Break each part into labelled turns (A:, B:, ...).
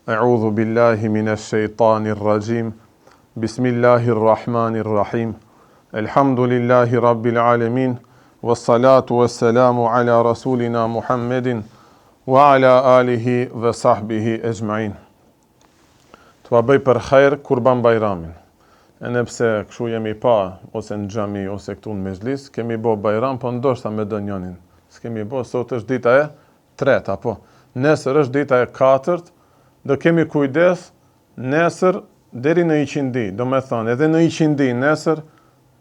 A: أعوذ بالله من الشيطان الرجيم بسم الله الرحمن الرحيم الحمد لله رب العالمين والصلاة والسلام على رسولنا محمد وعلى آله وصحبه أجمعين. T'va bëj për khajr Kurban Bajramin. E nëpse kështu jemi pa, ose në xhami, ose këtu në mezhlis, kemi bo Bajram, po ndoshta me donjanin. S'kemi bo, sot është dita e 3, apo nesër është dita e 4, do kemi kujdes nesër deri në 100 ditë. Do me thonë, edhe në 100 ditë nesër,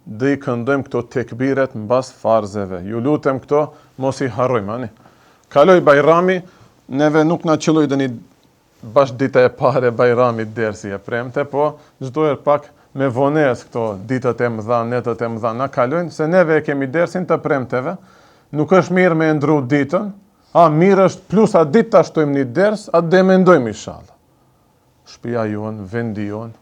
A: dhe i këndojmë këto tekbiret mbas farzeve. Ju lutem këto, mos i harrojmë, ani. Kaloj Bajrami, neve nuk na qëlloj dhe një bash dita e pare Bajramit dersi e premte, po çdo herë pak me vones këto ditët e mëdha, netët e mëdha na kalojnë, se neve e kemi dersin të premteve, nuk është mirë me ndru ditën, mirë është plus a ditë ta shtojmë një ders, atë dhe mendojmë inshallah. Shtëpia jonë, vendi jonë,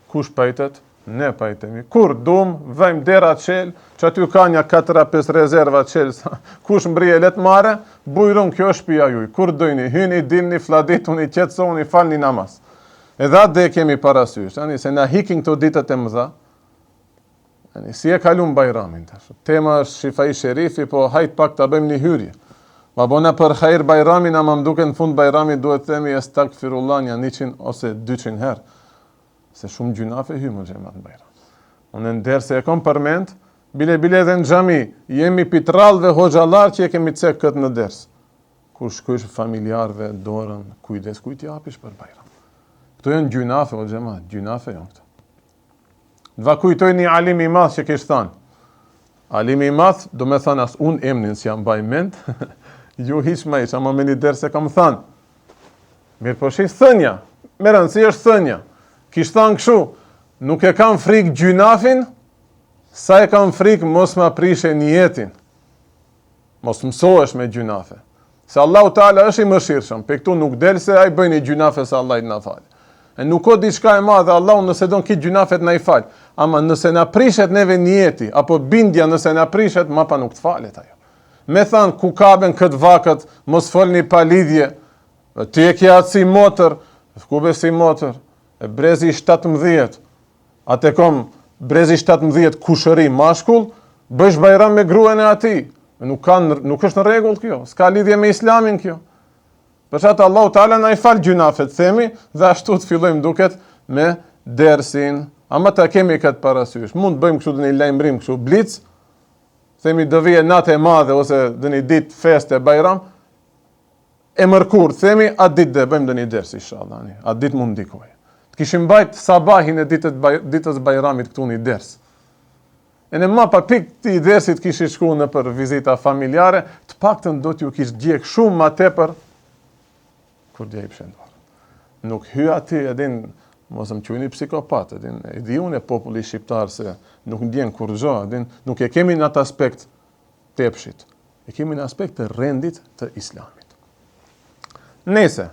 A: kush pajtet? Ne pajtemi. Kur dum, vëjmë dera qelë, që aty ka një 4-5 rezerva qelë, kush mbrije let mare, bujrum kjo është shtëpia juj. Kur dojni, hyni, dilni, fladituni, qetësoni, falni namaz. Edhe atë dhe kemi parasysh, se na hikin këto ditët e mëdha, si e kalum Bajramin. Tema është Shifai Sherifi, po hajt pak të bëjmë një hyrje. Ma bona për khajr Bajramin, ama më duke në fund Bajramit duhet themi Estagfirullah një 100 ose 200 herë. Se shumë gjunafe hymë gjemat në Bajram. Unë në derë se e kom përmend, bile dhe në xhami, jemi pitrall dhe hoxhallar që e kemi cek këtë në ders. Kur shkojsh familjarve, dorën, kujdes, kujt japish për Bajram. Këto janë gjunafe, o gjemat, gjunafe janë këto. Dva kujtoj një alim i madh që kishtë thanë. Alim i madh, do me thanë as unë emnin si jam baj mend, ju hiq ma iq, ama me një derë se kam thanë. Mirë po shi thënja, me rëndësi është thënja. Kishtë thanë këshu, nuk e kam frikë gjynafin, sa e kam frikë mos ma prishe njetin. Mos mësohesh me gjunafe. Se Allahu Teala është i mëshirshëm, pe këtu nuk del se ai bëjnë i gjunafe se Allah i na falë. E nuk o diçka e madhe, Allahu nëse don këtë gjunafet na i falë. Ama nëse na prishet neve njeti, apo bindja nëse na prishet, ma pa nuk të falet ajo. Me thanë, ku kaben këtë vakët, mos folni pa lidhje, ti e kja atë si motër, kube si motër, e brezi 17, atë e kom brezi 17 kushëri mashkull, bësh Bajram me gruën e ati. Nuk është në regull kjo, s'ka lidhje me islamin kjo. Për çatë Allahu Teala na i fal gjunafet, themi, dhe ashtu të fillojmë duket me dersin. Ama ta kemi këtë parasysh. Mund të bëjmë kështu dhe një lajmërim kështu blic, themi do vije natë e madhe ose dhe një ditë feste Bajram, e mërkur, themi atë ditë dhe bëjmë dhe një ders inshallah, atë ditë mund ndikoj. Të kishim bajt sabahin e ditës Bajramit këtu një ders. E në ma pa pik të i dersit kishi shku në për vizita familjare, të paktën do t'ju kish gjek shumë ma tepër kur dje i pshendor. Nuk hy ati edhin, mos më qujni psikopat, edhin, e di unë e populli shqiptar se nuk ndjen kur gjo, edhin, nuk e kemi në atë aspekt të epshit, e kemi në aspekt të rendit të islamit. Nese,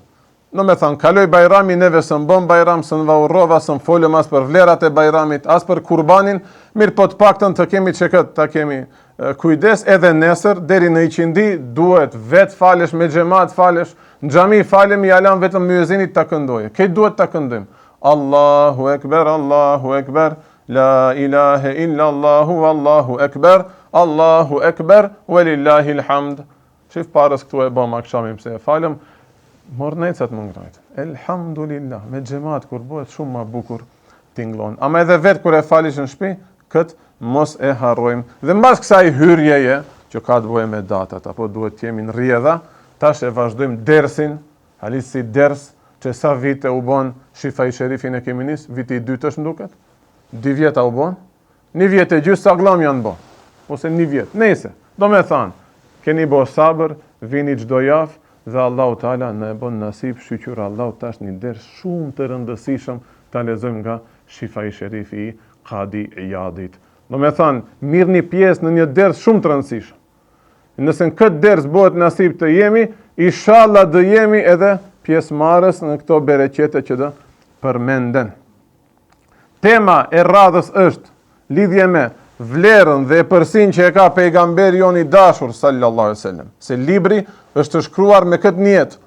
A: në me thanë, kaloj Bajrami, neve së më bom Bajram, së në vaurova, së më folëm as për vlerat e Bajramit, as për kurbanin, mirë po të paktën të kemi që këtë, të kemi kujdes edhe nesër, deri në 100 ditë, duhet vetë falesh, me xhamat falesh, në xhami falem i alam vetëm myezinit ta këndoje. Këtë duhet ta këndojmë. Allahu Ekber, la ilahe illa Allahu, Allahu Ekber, walillahil hamd. Shif parës këtu e bëm akshamim se e falem, mornecat më ngrajt. Elhamdulillah, me xhamat kur bëhet shumë ma bukur tinglon. Ama edhe vetë kur e falish në shtëpi, këtë mos e harrojmë. Dhe mbas kësaj hyrjeje, që ka të bëjë me datat, apo duhet të jemi në rrjedha, tash e vazhdojmë dersin, halis si ders, që sa vite u bon Shifai Sherifin e kemi nis, viti i 2 është nduket, 2 vjeta u bon, 1 vjet e gjysë sa glam janë bo, ose 1 vjet, nese, do me thanë, keni bo sabër, vini çdo javë, dhe Allahu Teala në e bon nasib, shqyqyr Allahu tash një ders shumë të rëndësishëm, ta lexojmë nga Shifai Sherifi i Qadi Iyadit. Do me thanë, mirë një pjesë në një ders shumë të rëndësishëm. Nëse në këtë ders bëhet nasib të jemi, inshallah do jemi edhe pjesëmarrës në këto bereqete që do përmenden. Tema e radhës është lidhje me vlerën dhe përsinë që e ka pejgamberi jon i dashur sallallahu alaihi wasallam. Se libri është shkruar me këtë niyet.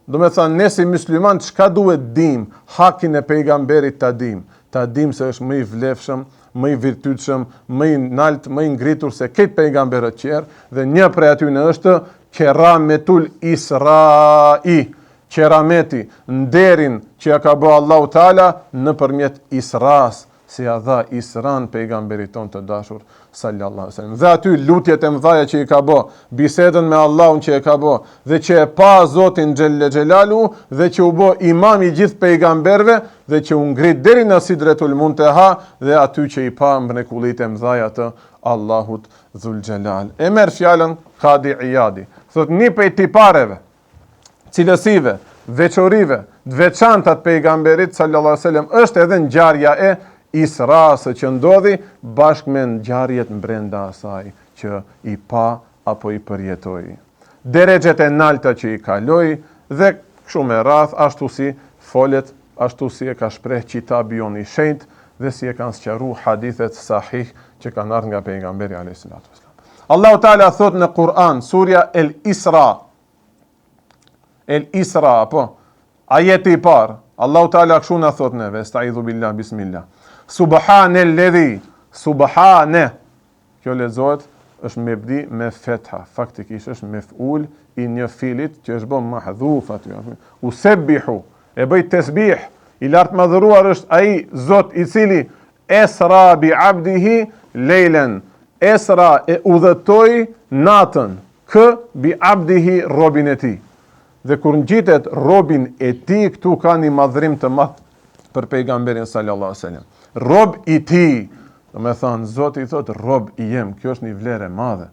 A: Do me thënë, ne si musliman çka duhet dim, hakin e pejgamberit ta dim se është më i vlefshëm, më i virtytshëm, më i nalt, më i ngritur se këtë pejgamberët tjerë, dhe një prej atyre është kerametul Israi, kerameti, nderin që ja ka bë Allahu Teala nëpërmjet Isras, si ja dha Isran pejgamberit ton të dashur sallallahu alaihi wasallam. Dhe aty lutjet e mëdha që i ka bë, bisedën me Allahun që e ka bë, dhe që e pa Zotin Xhelle Xhelalu, dhe që u bë imam i gjithë pejgamberëve, dhe që u ngrit deri në Sidretul Muntaha, dhe aty që i pa mrekullitë e mëdha të Allahut Dhul Xhelal. E merr fjalën Kadi Iyadi. Thot një prej tipareve, cilësive, veçorive, të veçanta të pejgamberit sallallahu alaihi wasallam është edhe ngjarja e Isra's që ndodhi bashkë me ngjarjet brenda asaj që i pa apo i përjetoi. Derexhet e nalta që i kaloi dhe kështu me radh ashtu si folet, ashtu si e ka shpreh Kitabi jon i shenjtë dhe si e kanë sqaruar hadithet sahih që kanë ardhur nga pejgamberi alayhis salatu wasallam. Allahu Teala thot në Kur'an, surja El Isra, po, ajeti i parë, Allahu Teala kështu na thot neve, esta'idhu billah, bismillah. Subhanalladhi, subhane, kjo lezohet, është mebdi me fetha, faktikisht është mef'ul i një filit që është bën mahdhuf aty. Usebbihu, e bëj tesbih, i lartë madhëruar është ai Zot i cili esra bi abdihi lejlen, esra e udhëtoi natën, bi abdihi robin e tij. Dhe kur ngjitet robin e tij, këtu ka një madhërim të madh për pejgamberin sallallahu alaihi wasallam. Rob i tij, do me thënë, Zoti i thot rob i jem, kjo është një vlerë e madhe.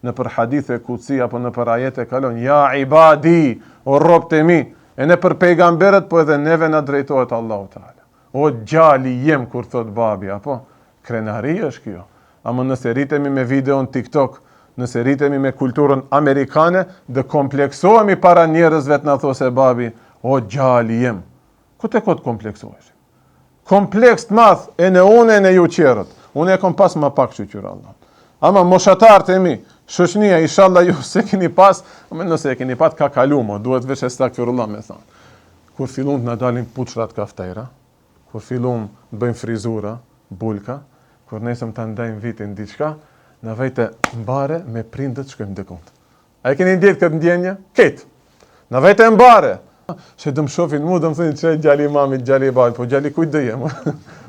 A: Në për hadithe kutsi apo në për ajete kalon, ja ibadi, o rob të mi, e në për pejgamberët, po edhe neve na drejtohet Allahu Teala. O gjali jem, kur thot babi, apo krenari është kjo. Ama nëse rritemi me videon TikTok, nëse rritemi me kulturën amerikane, dhe kompleksohemi para njerëzve të na thosë babi, o gjali jem. Ku te kot kompleksohesh? Kompleks të madh e në unë e në ju qerët. Unë e kom pas më pak që qyra Allah. Ama moshatarët e mi, shoqënia, inshallah ju se keni pas, nëse e keni pat ka kalumo, duhet veç e stakfirullah me thonë. Kur fillun të na dalin puçrat kaftajra, kur fillun të bëjmë frizura, bulka, kur nesëm të ndajmë vitin diçka, në vejte mbare me prindët shkojmë dëkont. A e keni ndjetë këtë ndjenje? Ketë. Në vejte mbare. Që dëmë shofin mu, dëmë thënë që e gjali mamit, gjali babit, po gjali kujt dhe jem,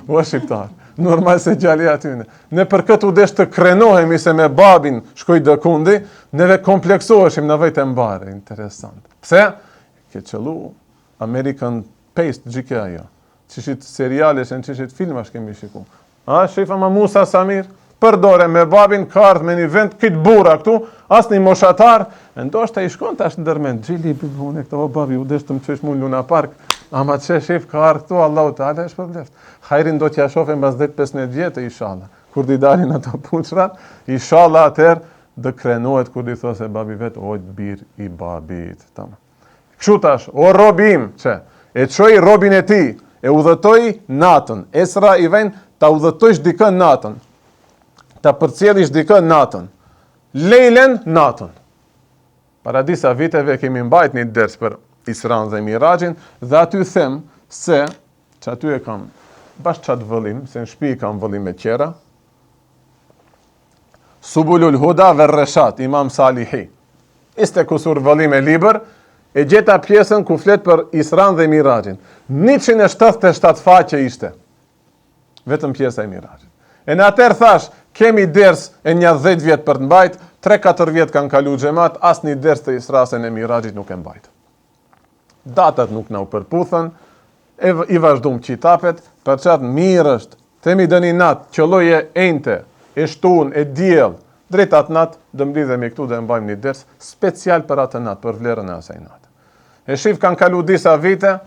A: o shqiptar, normal se gjali atyne. Ne për këtë u desh të krenohemi se me babin shkoj dëkundi, neve kompleksoheshim në vejtë e mbare, interesant. Pse? Ke qëllu American Paste gjike ajo, qishit seriales, qishit filmash kemi shiku. Shifa ma Musa Samir, përdore me babin, ka ardhë me një vend, këtë bura këtu, asë një moshatar, ndoshta i shkon tash ndërmend, gjili unë këto babi, u desh të më qesh mund Luna Park, ama që shif ka ardhë këtu, Allahu Teala është për bleft. Hajrin do t'ja shofe mbas 10-15 vjetë, inshallah. Kur di dalin ato puçrat, inshallah atëherë dë krenohet kur di thosë babi vet, o bir i babit. Tamam. Kështu tash, o robim, që e çoi robin e tij, e udhëtoi natën. Esra i vjen ta udhëtojsh dikën natën. Ta përcjellish dikën natën. Lejlen natën. Para disa viteve kemi mbajt një ders për Isran dhe Mirajin, dhe aty them se, që aty e kam bashkë qatë vëllim, se në shpi kam vëllim me qera, Subulul Huda ve Reshat, Imam Salihi. Iste kusur vëllim e liber, e gjeta pjesën ku flet për Isran dhe Mirajin. 177 faqe ishte, vetëm pjesa e Mirajin. E në atër thash, kemi ders e një 10 vjetë për të mbajt, 3-4 vjetë kanë kalu xhemat, as një ders të Israsën e Mirajit nuk e mbajt. Datat nuk na u përputhën, i vazhdum qitapet, për qatë mirë është, themi dëni natë, qëlloje ejnëte, e shtun, e djel, drejt atë natë, dëmblidhemi këtu dhe mbajmë një ders special për atë natë, për vlerën e asaj natë. E shif kanë kalu disa vite,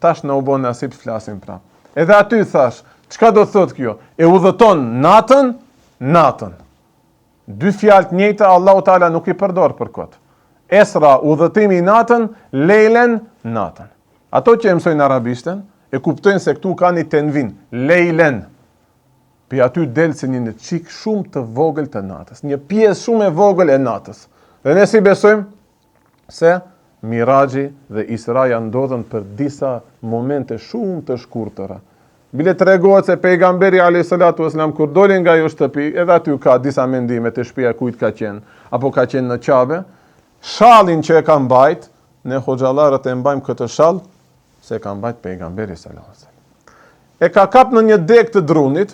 A: tash në u bon nasip të flasim prapë. Edhe aty thash, çka do thot kjo? E udhëton natën, natën. Dy fjalë të njëjta Allahu Taala nuk i përdor për kot. Esra, udhëtimi natën, lejlen, natën. Ato që e mësojnë arabishtën, e kuptojnë se këtu ka një tenvin, lejlen. Për aty delë se një qik shumë të vogël të natës, një pjesë shumë e vogël e natës. Dhe ne si besojmë se Miraxhi dhe Israja ndodhen për disa momente shumë të shkurtëra. Bile të regohet se pejgamberi a.s. kur doli nga jo shtëpi, edhe aty ka disa mendime të shtëpia kujt ka qenë, apo ka qenë në Qabe, shallin që e ka mbajt, ne hoxhallarët e mbajmë këtë shall, se e ka mbajt pejgamberi s.a.s. E ka kap në një deg të drunit,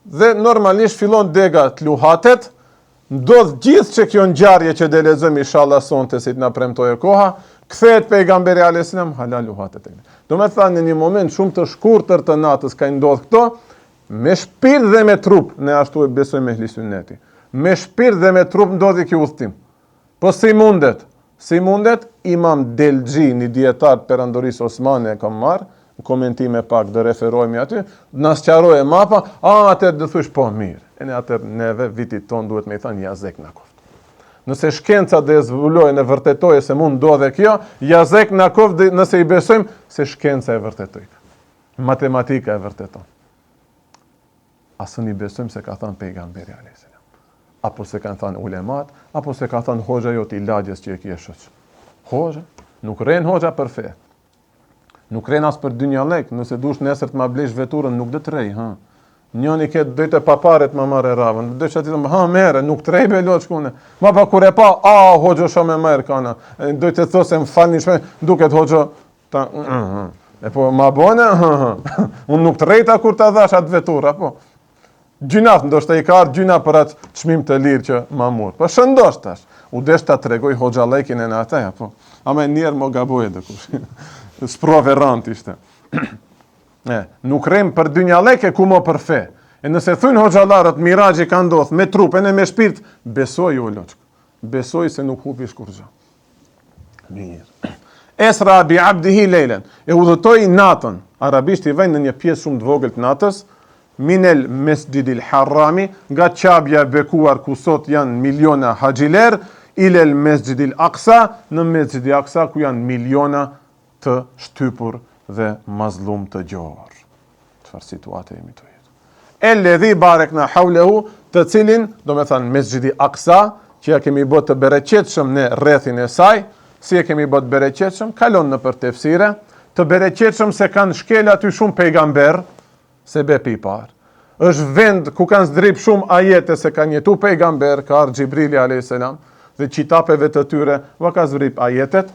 A: dhe normalisht fillon dega të luhatet, ndodh gjithë që kjo ngjarje që do lexojmë inshallah sonte si të na premtojë koha, kthehet pejgamberi a.s. hala luhatet e. Do me thënë në një moment shumë të shkurtër të natës ka ndodhur këto, me shpirt dhe me trup, ne ashtu e besojmë me hlisunneti. Me shpirt dhe me trup ndodhi ky udhtim. Po si mundet? Si mundet? Imam Delxhi, një dietar perandorisë osmane e ka marrë, komentime pak dhe referojmë aty, na sqaroi mapa, atë do thush po mirë. E ne atë neve vitit ton duhet me i thënë jazek na koft. Nëse shkenca dhe zbulojë në vërtetojë se mund ndodhe kjo, jazek na koft nëse i besojmë se shkenca e vërtetoi. Matematika e vërteton. Asë i besojmë se ka thënë pejgamberi a.s. Apo se kanë thënë ulemat, apo se ka thënë hoxha jot i lagjes që e kje shoq. Hoxha, nuk rren hoxha për fe. Nuk rren as për dynjallek, nëse dush nesër të ma blesh veturën, nuk do të rej, ha. Njëni ketë dojtë e paparet ma marre ravën, dojtë që ati thëmë, ha mere, nuk të rej be loqë kune. Ma pa kur e pa, hoxho shumë e merë kana, dojtë e thosë e më falë një shme, duket hoxho, e po ma bone, unë nuk të rejta kur të dhash atë veturë, apo. Gjynaf, ndoshta i ka ardhur gjyna për atë çmim të lirë që ma murë. Po shëndosh tash, u desh ta tregoj hoxhallekin e në ata, apo. Ama njerë mo gaboje dhe kush. Sprove rand ishte. Nuk rem për dynjallek e ku mo për fe. E nëse thujnë hoxhallarët Miraxhi ka ndodhur me trupin e me shpirt, besoj o loçk. Besoj se nuk hupish kur gjë. Mirë. Esra bi abdihi lejlen. E udhëtoi natën. Arabisht i vjen në një pjesë shumë të vogël të natës, minel mesgjidil harrami, nga qabja bekuar ku sot janë miliona haxhiler, ilel mesgjidil aqsa, në mesgjidil aqsa ku janë miliona të shtypur dhe mazlum të gjorë. Çfarë situate jemi të jetë. Elledhi barekna hawlehu, të cilin, do me thënë mesgjidi aqsa, që ja kemi bët të bereqetshëm në rrethin e saj, si e kemi bët bereqetshëm, kalon në për tefsire, të bereqetshëm se kanë shkel aty shumë pejgamber, se bepi i parë. Është vend ku kanë zdrip shumë ajete se kanë jetu pejgamber, ka ardhur Xhibrili a.s. dhe qitapeve të tyre, va ka zdrip ajetet,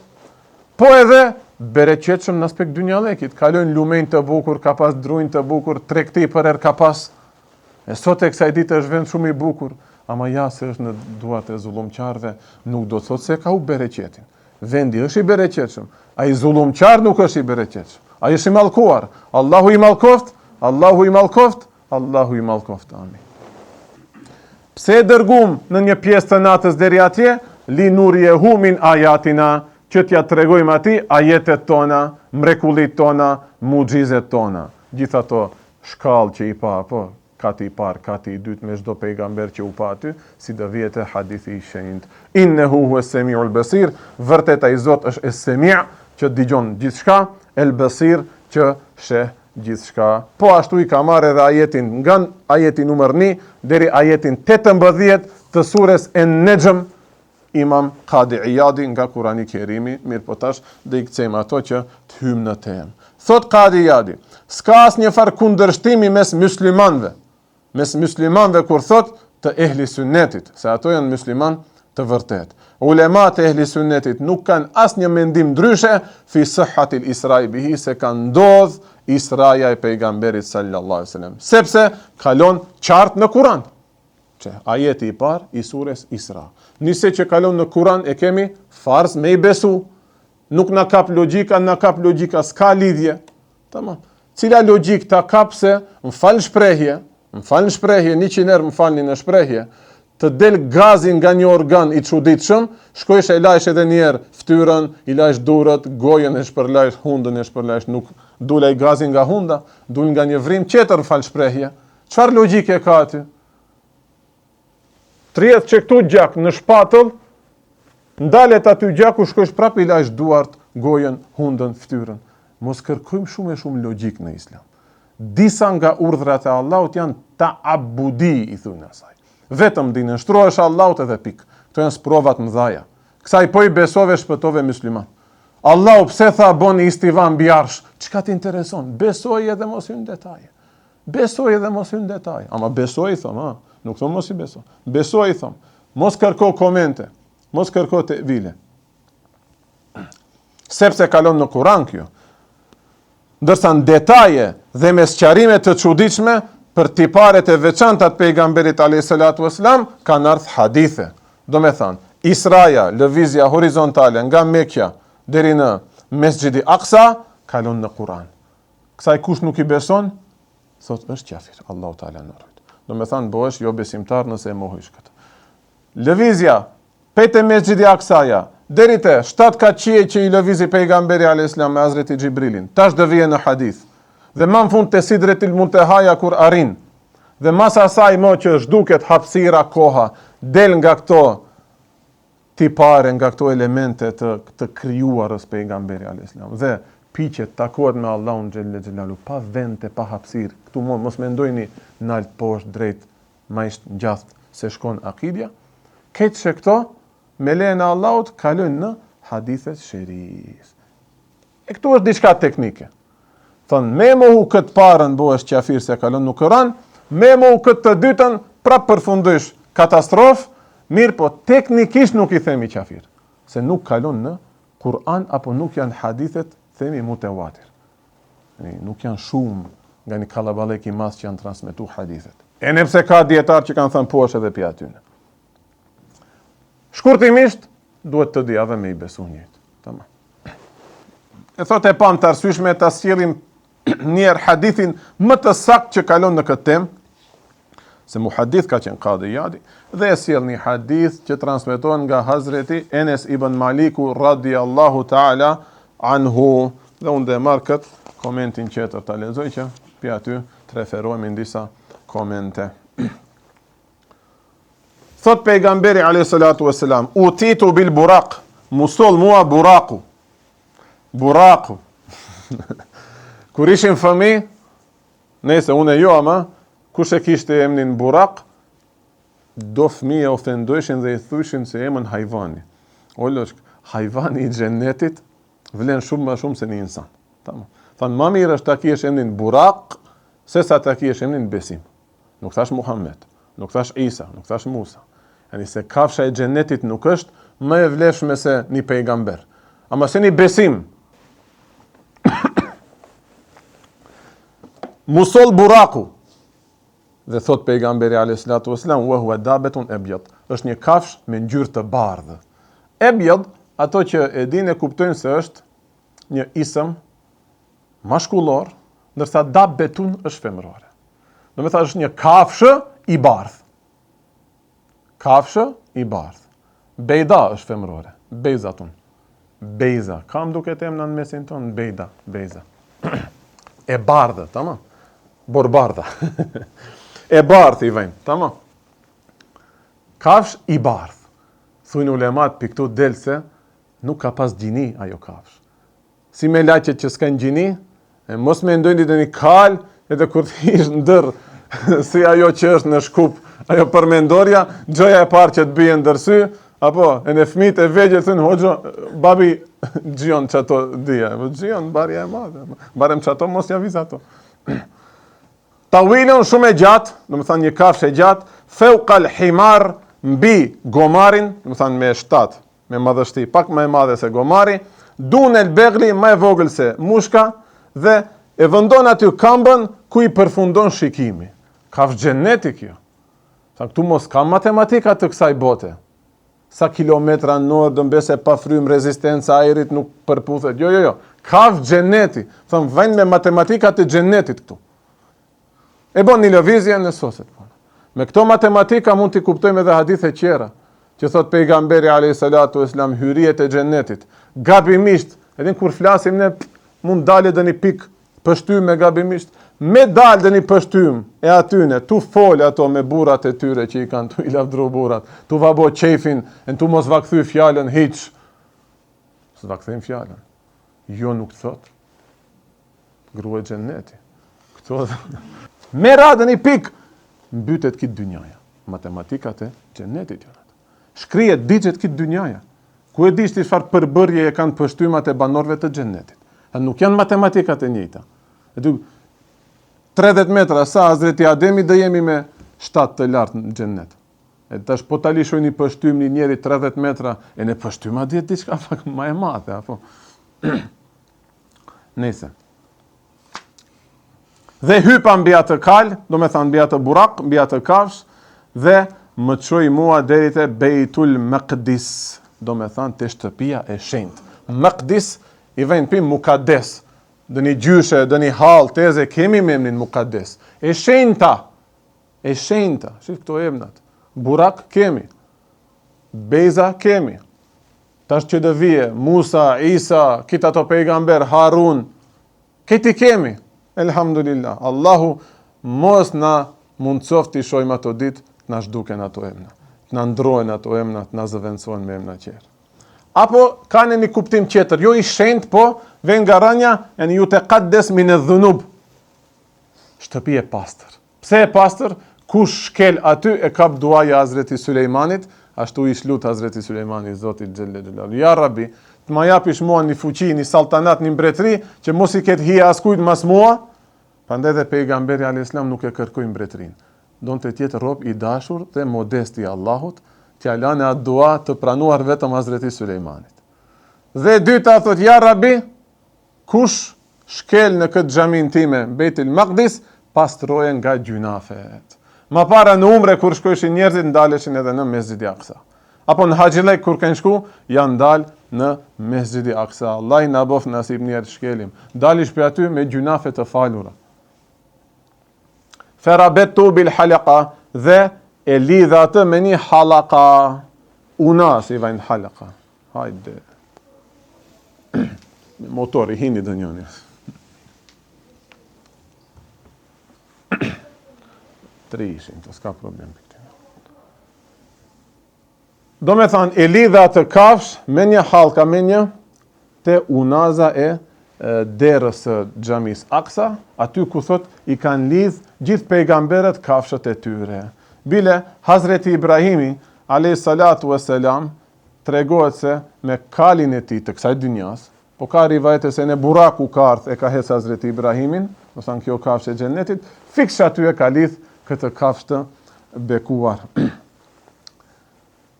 A: po edhe bereqetshëm në aspekt dynjallekit, kalojnë lumejnë të bukur, ka pas drujnë të bukur, tregti për ka pas. E sot e kësaj ditë është vend shumë i bukur, ama ja se është në duart e zullumqarëve, nuk do të thotë se ka u bereqetin. Vendi është i bereqetshëm, ai zullumqar nuk është i bereqetshëm. Ai është i mallkuar. Allahu i mallkoft, Allahu i mallkoft, Allahu i mallkoft. Amin. Pse e dërgum në një pjesë të natës deri atje? Li nuriyehu min ayatina, që t'ja tregojmë ati ajetet tona, mrekullit tona, muxhizet tona. Gjitha to shkallë që i pa, po, kati i parë, kati i dytë, me çdo pejgamber që u pa aty, si do vijete hadithi i shenjtë. Innehu huwa semiul basir, vërtet ai Zot është es-semi' që dëgjon gjithçka, el-basir që sheh gjithçka. Po ashtu i ka marrë edhe ajetin nga ajeti numër 1 deri ajetin 18 të surës En-Nejm, Imam Qadi Iyadi nga Kurani Kerimi, mirë po tash dhe i kthejmë ato që të hymë në temë. Thot Qadi Iyadi, s'ka asnjë far kundërshtimi mes muslimanëve kur thot të ehli sunnetit, se ato janë musliman të vërtet. Ulemat e ehli sunnetit nuk kanë asnjë mendim ndryshe fi sihhatil Isra'i bihi, se ka ndodh Israja e pejgamberit sallallahu alaihi wasallam, sepse kalon qartë në Kur'an. Ajeti i parë i surës Isra. Nise që kalon në Kur'an e kemi farz me i besu. Nuk na kap logjika, s'ka lidhje. Tamam. Cila logjik ta kap se më fal shprehje, 100 herë më falni në shprehje, të del gazi nga një organ i çuditshëm, shkojsh e lajsh edhe një herë fytyrën, i lajsh durët, gojën e shpërlajsh, hundën e shpërlajsh, nuk dulej gazi nga hunda, dul nga një vrim tjetër fal shprehje. Çfarë logjike ka aty? Shtrihet që këtu gjak në shpatull, ndalet aty gjaku, shkosh prapë i lajsh duart, gojen, hundën, fytyrën. Mos kërkojmë shumë logjik në Islam. Disa nga urdhrat e Allahut janë ta'abudi, i thunë asaj. Vetëm di nënshtrohesh Allahut edhe pik. Këto janë sprovat mëdhaja. Kësaj po i besove, shpëtove musliman. Allahu pse tha boni istiva mbi arsh? Çka të intereson? Besoj edhe mos hyn detaje. Besoj edhe mos hyn detaje. Ama besoj thom, nuk thom mos i beso. Besoj thom. Mos kërko komente, mos kërko tevile. Sepse kalon në Kur'an kjo. Ndërsa në detaje dhe me sqarime të çuditshme për tiparet e veçanta të pejgamberit alayhis salatu wassalam kanë ardhur hadithe. Do me thënë, Israja, lëvizja horizontale nga Mekja deri në Mesxhidi Aqsa kalon në Kur'an. Kësaj kush nuk i beson, thot është kafir. Allahu Teala na ruaj. Do me thënë, bëhesh jo besimtar nëse e mohish këtë. Lëvizja pete Mesxhidi Aqsaja deri te 7 kaçie që i lëvizi pejgamberi alayhis salam me Hazreti Xhibrilin. Tash do vije në hadith. Dhe më në fund te Sidretil Muntahaja kur arrin. Dhe mas asaj mo që zhduket hapësira koha, del nga këto tipare, nga këto elemente të krijuarës pejgamberi alayhis salam. Dhe piqet takohet me Allahun xhelle xhelalu pa vente, pa hapësirë. Ktu mos mendojni nalt poshtë drejt majsht ngjast se shkon akidja. Këtë që këto me lejen e Allahut kalojnë në hadithet shëris. E këtu është diçka teknike. Thonë, me mohu këtë parën bëhesh qafir se kalon në Kur'an, me mohu këtë të dytën prap përfundosh katastrofë, mirë po teknikisht nuk i themi qafir, se nuk kalon në Kur'an apo nuk janë hadithet themi mutawatir. Nuk janë shumë nga një kallaballek i madh që janë transmetuar hadithet. E nëpse ka dietar që kanë thënë po është edhe pi atyne. Shkurtimisht, duhet të dia dhe me i besu njët. Tamam. E thot e pam të arsyeshme të sjellim njerë hadithin më të sakt që kalon në këtë temë, se muhadith ka qenë Qadi Iyadi, dhe e sjell një hadith që transmetohen nga Hazreti Enes ibn Maliku radiallahu ta'ala anhu, dhe unë dhe marrë këtë komentin qëtër të lexoj që pi aty të referojmë në disa komente. Thot pejgamberi alayhis salatu wassalam, utitu bil buraq, musol mua buraku. Buraku. Kur ishim fëmi, nëse unë jo ama, kush e kishte emrin buraq, do fëmijë ofendojshin dhe i thyshin se emën hajvani. Olosh, hajvani i xhenetit vlen shumë më shumë se një insan. Tamam. Than më mirë është ta kish emrin buraq se sa ta kish emrin besim. Nuk thash Muhammed, nuk thash Isa, nuk thash Musa. Yani se kafsha e xhenetit nuk është më e vlefshme se një pejgamber. Ama se një besim. Musol buraku. Dhe thot pejgamberi alayhis salatu wassalam, wa huwa dabetun abyad. Është një kafsh me ngjyrë të bardhë. Abyad, ato që e dinë e kuptojnë se është një isëm mashkullor, ndërsa dabetun është femërore. Do të thotë është një kafshë i bardhë. Kafshë i bardhë. Bejda është femërore. Bejzatun. Bejza. Kam duke të emna në mesin tonë? Bejda. Bejza. E bardhë, tamam. Borbardha. E bardhë i vajnë, tamam. Kafsh i bardhë. Thujnë ulemat për këtu delë se nuk ka pas gjini ajo kafsh. Si me laqet që s'kan gjini, mos me ndojnë dhe një kal, edhe kur t'ish ndër, si ajo që është në shkup, ajo përmendorja, gjoja e parë që të bëjë ndërsy, apo, e në fmit e vegjë, thënë, hoxho, babi, gjion që ato dhja, gjion, barja e madhe, barem që ato, mos javiz ato. Tawilon shumë e gjatë, do më thënë një kafsh e gjatë, feuqal himar mbi gomarin, do më thënë me 7, me madhështi, pak më e madhe se gomari, dunel begli më e vogël se mushka, dhe e vendon aty këmbën ku i përfundon shikimi. Kafsh xhenetik jo. Sa këtu mos ka matematika të kësaj bote. Sa kilometra në orë, dëmbese pa frym, rezistenca ajrit nuk përputhet. Jo. Kafsh xheneti. Thëmë, vajnë me matematika të xhenetit këtu. E bon një lëvizje në soset. Me këto matematika mund t'i kuptojmë edhe hadithe qera, që thot pejgamberi alayhis salatu wassalam hyriet e xhenetit. Gabimisht, edhe kur flasim ne mund dalë edhe një pikë pështy me gabimisht, me dalë dhe një pështym e atyne, tu folë ato me burat e tyre që i kanë tu i lavdru burat, tu va bo qefin, në tu mos va këthy fjallën hiq. Së va këthejmë fjallën. Jo nuk thot. Grua e gjenneti. Këto dhe. Me radën i pik, mbytet kitë dynjaja. Matematikat e gjennetit jonat. Shkrijet digjet kitë dynjaja. Ku e dishti çfarë përbërje e kanë pështymat e banorëve të gjennetit. A nuk janë matematikat e njëjta. E du 30 metra sa Hazreti Ademi dhe jemi me 7 të lartë në gjennet. E tash po ta lishoj një pështym një njeri 30 metra, e në pështyma djetë diçka pak ma e madhe, apo. Nese. Dhe hypa mbi atë kal, do me thanë mbi atë burak, mbi atë kafsh, dhe më çoi mua deri te Beitul Maqdis, do me thanë te shtëpia e shenjtë. Maqdis i vjen pim Mukaddes. Dë një gjyshe, dë një halë, teze, kemi me emnin Mukaddes. E shenjta. Shif këto emnat. Burak kemi. Beza kemi. Tash që dëvije, Musa, Isa, kita to pejgamber, Harun. Këti kemi. Elhamdulillah. Allahu mos na mundsoft të shojmë ato ditë, na zhduken ato emna. Na ndrohen ato emna, na zëvendësohen me emna tjerë. Apo kanë një kuptim tjetër, jo i shenjt, po vjen nga rënja e një yutaqaddas min adh-dhunub. Shtëpi e pastër. Pse e pastër? Kush shkel aty e kap duaja Hazreti Sulejmanit, ashtu i lut Hazreti Sulejmanit Zotit xhelle xhelalu. Ja Rabbi, të ma japish mua një fuqi, një saltanat, një mbretëri, që mos i ketë hija askujt mas mua. Prandaj dhe pejgamberi alayhis salam nuk e kërkoi mbretërinë. Donte të jetë rob i dashur dhe modest i Allahut, t'ja lane atë dua të pranuar vetëm Hazreti Sulejmanit. Dhe dyta thot, ja Rabbi, kush shkel në këtë xhamin time, Beitul Maqdis, pastroje nga gjunafet. Ma para në umre, kur shkojshin njerëzit, ndaleshin edhe në Mesxhidi Aqsa. Apo në Haxhilek, kur kanë shku, janë dalë në Mesxhidi Aqsa. Allah i na bof nasib njerë shkelim. Dalish për aty me gjunafe të falura. Ferabetu bil halqa, dhe e lidha atë me një halaka. Unas i vajnë halaka. Hajde. Motori, hini dë njëni. Tri ishin, të s'ka problem për këtë. Do me thanë, e lidha atë kafsh me një halka, me një te unaza e derës së xhamis Aqsa, aty ku thot i kanë lidh gjithë pejgamberët kafshët e tyre. Bile, Hazreti Ibrahimi, alayhi salatu wassalam, tregohet se me kalin e tij të kësaj dynjas, po ka rivajete se në buraku ka ardhur e ka hes Hazreti Ibrahimin, do thënë kjo kafshë e xhennetit, fiks aty e ka lidh këtë kafshë të bekuar.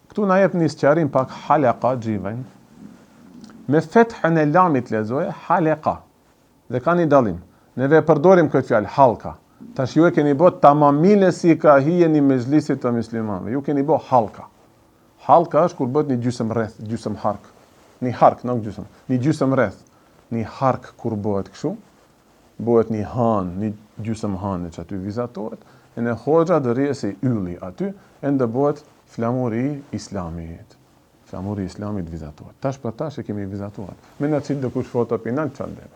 A: Këtu na jep një sqarim pak halaka xhiven. Me fethën e lamit lexoje halaka. Dhe ka një dallim. Neve përdorim këtë fjalë halka. Tash ju e keni bë tamamile si ka hije një mezhlisit të muslimanëve. Ju keni bë halka. Halka është kur bëhet një gjysmë rreth, gjysmë hark. Një hark, nuk gjysmë. Një gjysmë rreth. Një hark kur bëhet kështu, bëhet një han, një gjysmë hanë që aty vizatohet, e në hoxha dërrije si ylli aty, e ndë bëhet flamuri i islamit. Flamuri i islamit vizatohet. Tash për tash e kemi vizatuar. Me në cilë dëkush foto pinal qaldeve.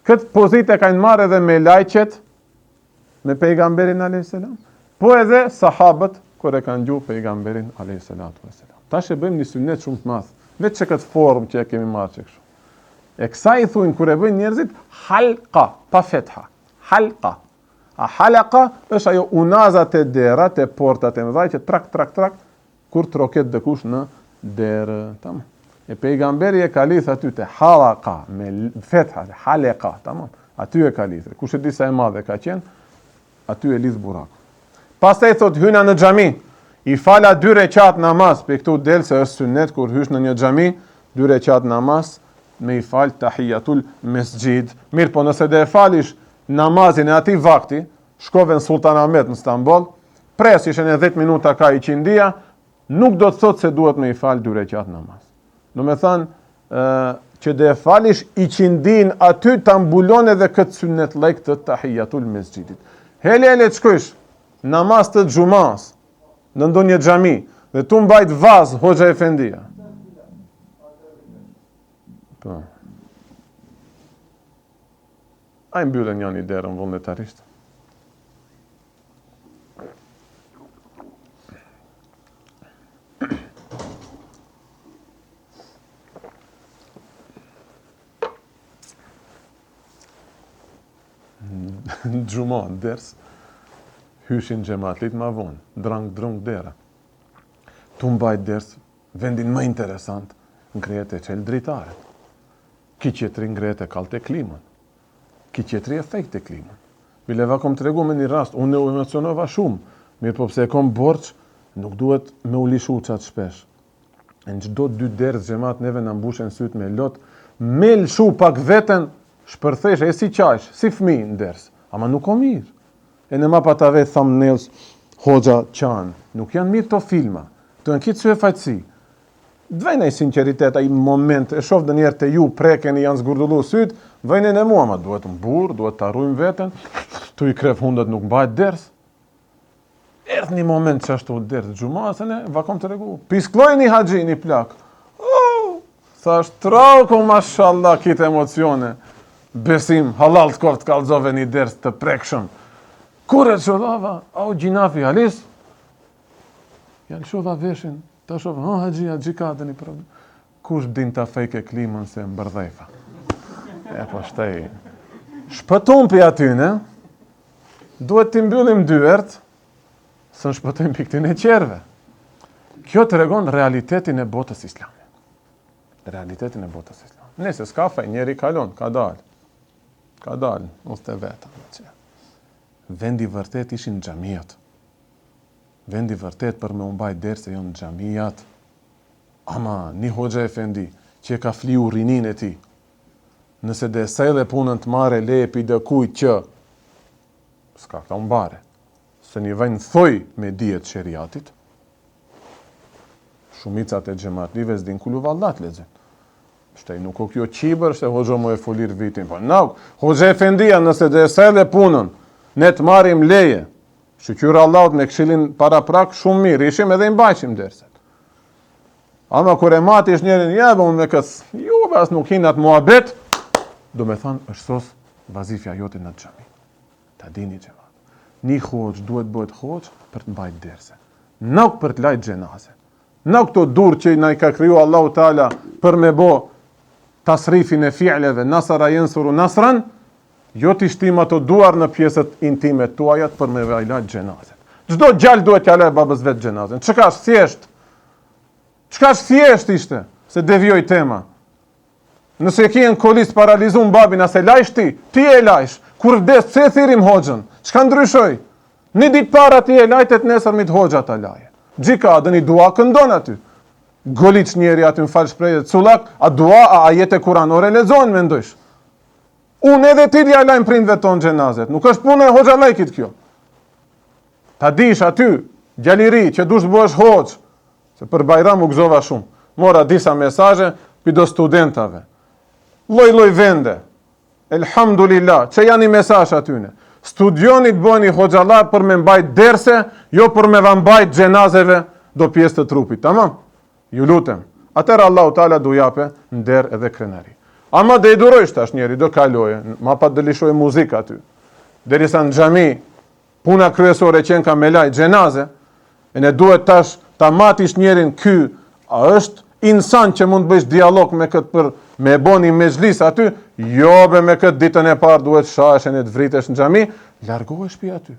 A: Këtë pozit e kanë marrë edhe me lajqet, me pejgamberin a.s. Po edhe sahabët, kur e kanë gjuhë pejgamberin a.s. Tash e bëjmë një sunnet shumë të madh, vetë që këtë formë që e kemi marrë që kështu. E kësa i thuin, kur e bëjnë njerëzit, halqa, pa fetha. Halqa. A halqa është ajo unazat e derat, e portat e mëdhaj, që trak, kur troket dëkush në derë. Tamam. E pejgamberi e ka lidh aty te halqa, me fetha, halqa, tamam. Aty e ka lidh. Kush e di sa e madhe ka qenë, aty e lidh burak. Pastaj thot hyna në xhami, i fala 2 rekat namaz, pe këtu del se është sunnet kur hysh në një xhami, 2 rekat namaz, me i fal tahiyatul mesgjid. Mirë, po nëse dhe e falish namazin e ati vakti, shkove në Sultanahmet në Stamboll, pres ishen e 10 minuta ka i qindia, nuk do të thot se duhet me i fal 2 rekat namaz. Në me thanë, që dhe e falish i qindin aty të ambulon edhe këtë sunnet lejk të tahiyatul mesgjidit. Hele të shkojsh namaz të gjumas, në ndonjë xhami, dhe tu mbajt vaz Hoxha Efendia. Po. A i mbyllën janë i derën vullnetarisht. Në gjuma, në ders, hyshin xhamatlit ma vonë, drung dera. Tu mbajt ders, vendin më interesant, ngrehet e qelë dritaret. Ki qetri ngrehet e kalë të klimën. Ki qetri e fejt të klimën. Bileva kom të regu me një rast, unë u emocionova shumë, mirë po pse e kom borç, nuk duhet me u lishu qatë shpesh. Në çdo 2 ders xhamat neve në mbushen syt me lot, me lëshu pak veten, shpërthesh, e si qajsh, si fëmijë në ders. Ama nuk o mirë. E në ma pa ta vetë thumbnails, hoxha qanë. Nuk janë mirë to filma. Të janë kitë sy e fajtësi. Dvejnë e sinceritet, a i moment, e shof dë njerë të ju, preken i janë zgurdullu syt, vejnë e mua, ma duhet më burë, duhet të arrujmë veten, tu i kref hundat nuk mbajt ders. Erdh një moment që ashtu ders, gjumasën e, vakom të regu. Piskloj një haxhi, një plak. Thash, trauko, mashallah, kitë emocione. Besim, halal të koftë kalzove një ders të prekshëm. Kure të shodhava, au gjinafi halis, janë shodha veshin, ta shodha, haxhi ka dhe një problem. Kush din ta fejke klimën se mbërdhejfa. E po shtej, shpëtum për aty, ne? Duhet të mbyllim dyert, së në shpëtojmë për këtyn e qerve. Kjo të regon realitetin e botës islame. Realitetin e botës islame. Nëse s'ka fej, njeri kalon, ka dalë. Ka dalë, uste veta. Vendi vërtet ishin xhamijat. Vendi vërtet për me umbajt derse jonë xhamijat. Ama, një hoxha efendi, që ka fliu rinin e ti, nëse dhe sejle punën të mare lepi dhe kuj që, s'ka ka umbare, se një vajnë thoj me dijet sheriatit, shumicat e xhamatlive s'din kullu vallat lezin. Shtej nuk o kjo qibër, shte hoxha mu e folir vitin. Po, nauk, hoxha efendia, nëse dhe sejle punën, ne të marim leje, shqyra Allahut me këshilin para prak, shumë mirë, ishim edhe imbajshim derset. Ama kur e mati ish njerin, jebë unë me kësë, ju bas nuk hinat muhabet, do me thonë, është sos vazifja jote në xhami. Ta dini xhamat. Një hoxh duhet bëhet hoxh për të mbajt derse. Nuk për të lajt xhenaze. Nuk këto dur që na i ka kriju Allahu Teala për me bo tasrifin e fi'leve, nasara yansuru nasran, jo t'i shtim ato duar në pjesët intime tuajat për me vajlat xhenazën. Çdo gjallë duhet t'ja laj babës vetë xhenazën. Çka është thjesht? Çka është thjesht ishte? Se devjoj tema. Nëse ke në kolis paralizum babin, ase lajsh ti e lajsh. Kur vdes, se thirim hoxhën. Çka ndryshoj? Një ditë para ti e lajtet nesër mit hoxha ta laje. Gjika, dhe një dua këndon aty. Goliç njeri aty në falë shprehje, cullak, a dua, a ajete kuranore lexohen mendojsh. Unë edhe ti t'ja lajmë prindve tonë xhenazet. Nuk është punë e hoxha lajkit kjo. Ta dish aty, gjaliri, që dush të bësh hoxh, se për Bajram u gëzova shumë. Mora disa mesazhe pido studentave. Lloj vende. Elhamdulillah, që janë i mesazh atyne. Studioni të bëni hoxhallar për me mbajt derse, jo për me mbajt xhenazeve do pjesë të trupit. Tamam? Ju lutem. Atëherë Allahu Teala do jape nder edhe krenari. Ama dhe i durojsh tash njeri, do kaloje, ma pa dhe lishoj muzikë aty. Derisa në xhami, puna kryesore qenë ka me lajt xhenaze, e ne duhet tash ta matish njerin ky, a është insan që mund të bësh dialog me këtë për me boni mezhlis aty, jo be me këtë ditën e parë duhet shashen e të vritesh në xhami, largohesh pi aty.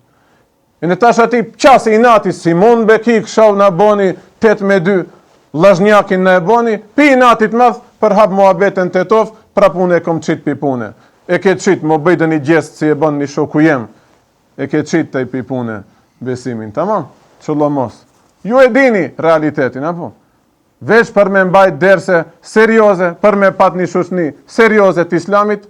A: E në tash ati qasi i nati, Simon Beki këshau në boni 8-2, Lazhnjakin në e boni, pi i natit madh, për hap muhabeten të tof, pra pune e kom qit pi pune. E ke qit, më bëjtë një gjest si e bën një shoku jem, e ke qit të i pi pune besimin, tamam? Qëllo mos. Ju e dini realitetin, apo? Veç për me mbajt derse serioze, për me pat një shoqni serioze të islamit,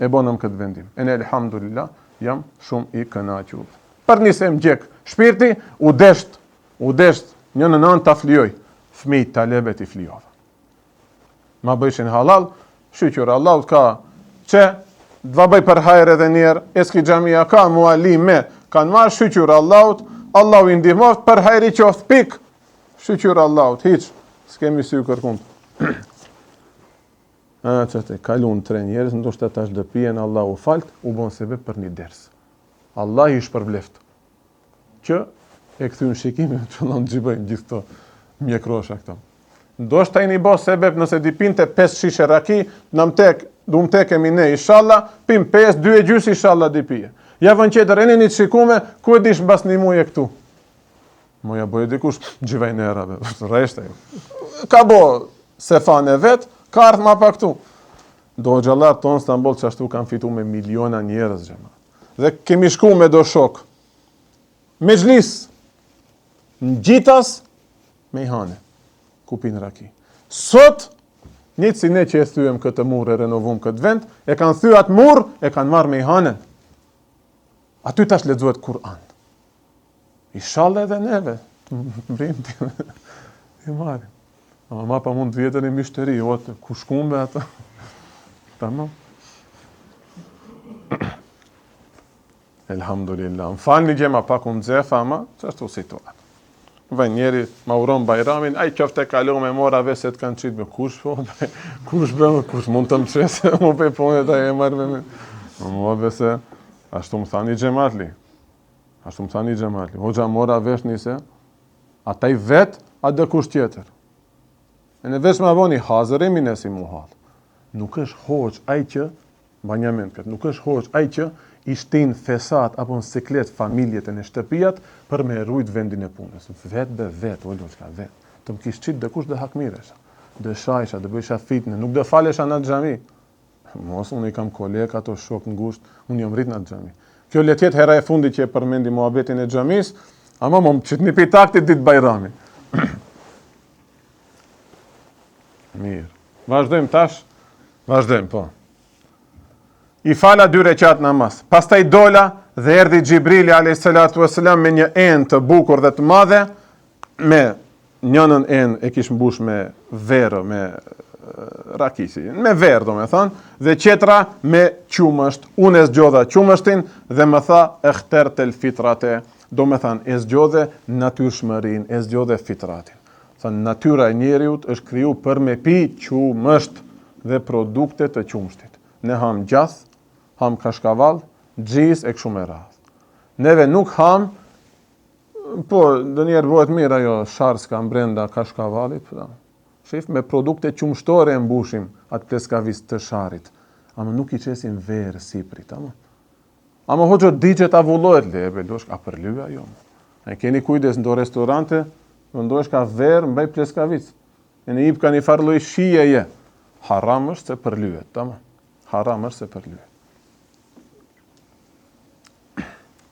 A: e bonëm këtë vendim. E ne, elhamdulillah, jam shumë i kënaqur. Për njëse më gjek shpirti, u desht, një në nënë të flijoj, fmi talebet i flijova. Ma bëjshin halal, shqyqur Allahut ka që, dva bëj për hajrë edhe njerë, eski xhamia ka mualime, kanë marë shqyqur Allahut, Allahu i ndihmoft për hajri qoftë pik, shqyqur Allahut, hiq, s'kemi sy kërkund. Që të kalun 3 njerëz, ndoshta tash do pijen, Allah u falt, u bon sebeb për një ders. Allah i shpërbleft. Që e kthyn shikimin, fillon të xhibojnë gjithë këto mjekrosha këto. Ndoshta i një bo sebeb nëse di pinte 5 shishe raki, du më tekemi ne, inshallah, pim 5, 2,5 inshallah di pije. Ja vën qetër, e një të shikume, ku e dish mbas një muje këtu? Moja boje dikush, gjivaj në erave, reshte. Ka bo se fane vet, ka ardhë ma pa këtu. Do gjallar tonë Stamboll që ashtu kanë fitu me miliona njerëz gjema. Dhe kemi shku me do shok. Me xhlis, në gjitas, me i hane. Kupin raki. Sot, njëtë si ne që e thyem këtë mur e renovum këtë vend, e kanë thy atë mur, e kanë marrë me i hanen. Aty tash lexohet Kur'an. Inshallah edhe neve, mbrim i marrim. Ama ma pa mund të vjetën e mishteri, ku shkumbe atë. Tamam. Elhamdulillah. Më falni gjema pak unë dzefa, ama që ashtu situatë. Vë njeri ma uron Bajramin, aj qofte kalu me mora veset kanë qitë me kush po, kush mund të më qese, mu pe pone ta e marrë me. Mua vese, ashtu më thani gjematli. Hoxha mora vesh njëse, ata i vet, a dhe kush tjetër. E në vesh ma boni hazërimi nësi mu halë. Nuk është hoq aj që, banjamin këtë, nuk është hoq aj që i shtin fesat apo në siklet familjet e në shtëpijat për me rujt vendin e punës. Vet be vet, o loqka, vet. Të më kishë qitë dhe kush dhe hakmiresha, dhe shajsha, dhe bëjsha fitne, nuk dhe falesha në gjami. Mos, unë i kam koleg, ato shok në gusht, unë jam rrit në gjami. Kjo letjet hera e fundi që e përmendi muhabetin e xhamis, ama më qëtë një pitaktit ditë Bajrami. Mirë. Vazhdojmë tash? Vazhdojmë, po. I fala 2 rekat namaz. Pastaj dola dhe erdhi Xhibrili a.s. me një enë të bukur dhe të madhe, me njënën enë e kish mbush me verë, me rakisi, me verë do me thonë, dhe qetra me qumësht. Unë e zgjodha qumështin dhe më tha e khter tel fitrate, do me thonë e zgjodhe natyrshmërin, e zgjodhe fitratin. Thënë natyra e njeriut është kriju për me pi qumësht dhe produkte të qumështit. Ne ham gjath, ham kashkaval, gjis e kështu me radhë. Neve nuk ham, po dë njerë bëhet mirë ajo sharska brenda kashkavalit, shif, me produkte qumshtore e mbushim atë pleskavis të sharit, ama nuk i qesim verë siprit, ama hoqo di që ta vullohet lebe, losh ka përlyja jo. E keni kujdes në do restorante, ndosh ka verë mbaj pleskavic, e në ip ka një farloj shijeje, haram është se përlyhet, haram është se përlyhet.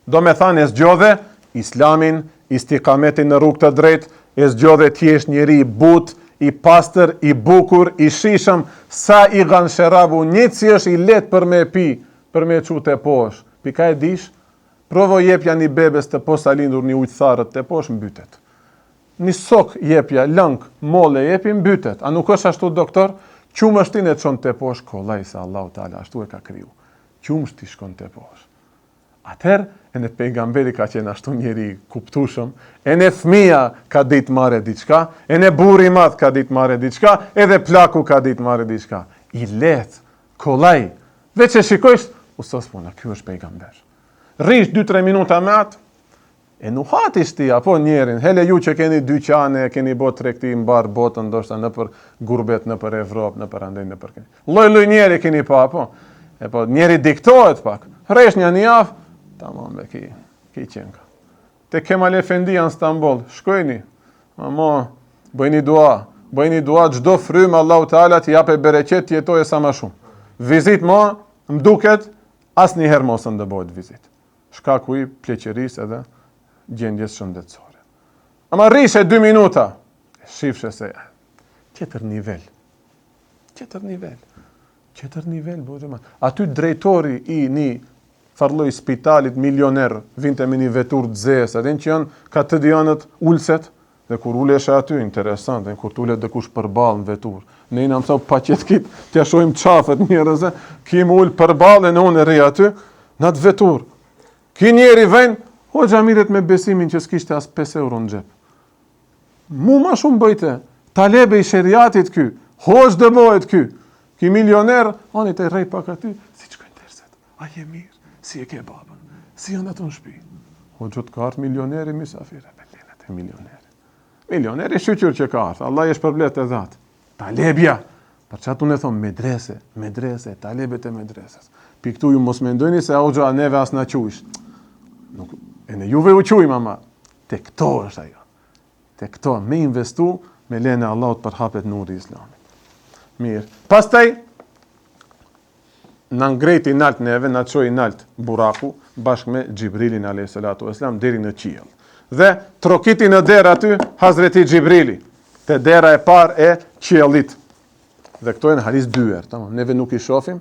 A: Do me thanë e zgjodhe islamin, istikametin në rrugë të drejt, e zgjodhe t'jesh njeri i but, i pastër, i bukur, i shishëm, sa i ganë sherabu, njëtë si është i letë për me pi, për me qute posh. Pika e dish, provo jepja një bebes të posa lindur një ujtharët të posh, mbytet. Një sok jepja, lëng, mole jepi, mbytet. A nuk është ashtu, doktor? Qumështin e qonë të posh, kolaj se Allahu Teala ashtu e ka kriju. Qumështi shkon të posh. Atëherë, e në pejgamberi ka qenë ashtu njeri kuptushëm, e në fëmija ka ditë mare diçka, e në buri madh ka ditë mare diçka, edhe plaku ka ditë mare diçka. I letë, kolaj, veç e shikojsh, ustos puna, kjo është pejgamber. Rish 2-3 minuta me atë, e nuk hatish ti, apo njerin, hele ju që keni dyqane, keni bot tregti mbar botën, ndoshta në për gurbet, në për Evropë, në për andej, në për keni. Loj njeri keni pa, apo? E po, njeri diktohet pak, resh një javë, tamam be ki qenka. Te Kemal Efendia në Stamboll, shkojni, bëjni dua, gjdo frymë Allahu Teala t'i jape bereqet t'jetoje sa ma shumë. Vizit m'duket, as një herë mos ndëbojt vizit. Shkaku i pleqeris edhe gjendjes shëndetësore. Ama rishe 2 minuta, shifshe se, tjetër nivel, bojëma. Aty drejtori i një farloj spitalit milioner, vinte me një vetur të zes, edhe që janë ka të dianët ulset, dhe kur uleshe aty, interesant, dhe kur t'ullet dhe kush përbal në vetur. Ne i në mësau pa qëtë kitë, t'ja shojmë qafet njerëze, ki më ullë përbal e në unë e ri aty, në atë vetur. Ki njeri ven, hoxha miret me besimin që s'kishte as 5 euro në gjep. Mu ma shumë bëjte, talebe i sheriatit ky, hoxh dëbojt ky. Ki milioner, ani të rej pak aty, si qëkojnë derset, a je mirë, si e ke babën, si janë atë në shpi. O gjëtë ka artë milioneri, misafire, belenat e milioneri. Milioneri shqyqyr që ka artë, Allah jesh përblet e dhatë. Talebja, për që atë unë e thonë, medrese, talebet e medreses. Pi këtu ju mos mendojni se au gja neve as në qujsh. E në juve u qujmë, ama te këto është ajo. Te këto, me investu, me lene Allahut për hapet nuri islamit. Mirë. Pastaj, në ngrejti nalt neve, në qoj nalt buraku, bashkë me Gjibrilin a.s. deri në qiell. Dhe trokiti në derë aty, Hazreti Gjibrili, te dera e par e qiellit. Dhe këto janë hadis dyer, tamam. Neve nuk i shohim,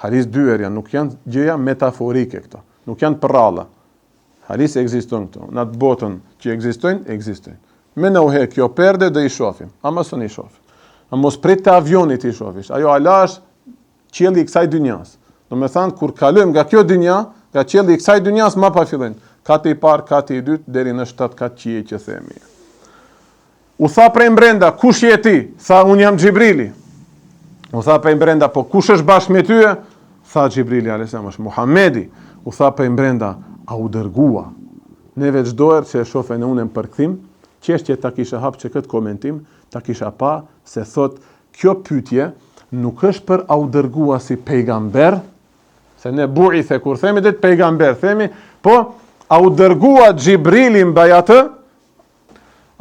A: hadis dyer janë, nuk janë gjëja metaforike këto, nuk janë përralla. Hadis ekzistojnë këto, në atë botën që ekzistojnë. Me në uhe kjo perde dhe i shohim, ama së në i shohim. A mos prit të avionit i shofish. Ajo ala është qielli i kësaj dynjas. Do me thanë, kur kalojmë nga kjo dynja, nga qielli i kësaj dynjas, ma pa fillojnë. Kati i parë, kati i dytë, deri në 7 katë qije që themi. U tha prej mbrenda, kush je ti? Tha, unë jam Gjibrili. U tha prej mbrenda, po kush është bashkë me tyje? Tha Gjibrili, alesem, është Muhamedi. U tha prej mbrenda, a u dërgua. Neve çdoher që e shofe në unë për këthim, qeshtje ta kisha hap që këtë komentim, ta kisha pa se thot kjo pyetje nuk është për au dërgua si pejgamber, se ne bu'ithe kur themi det pejgamber, themi, po au dërgua Gjibrili mbaj atë,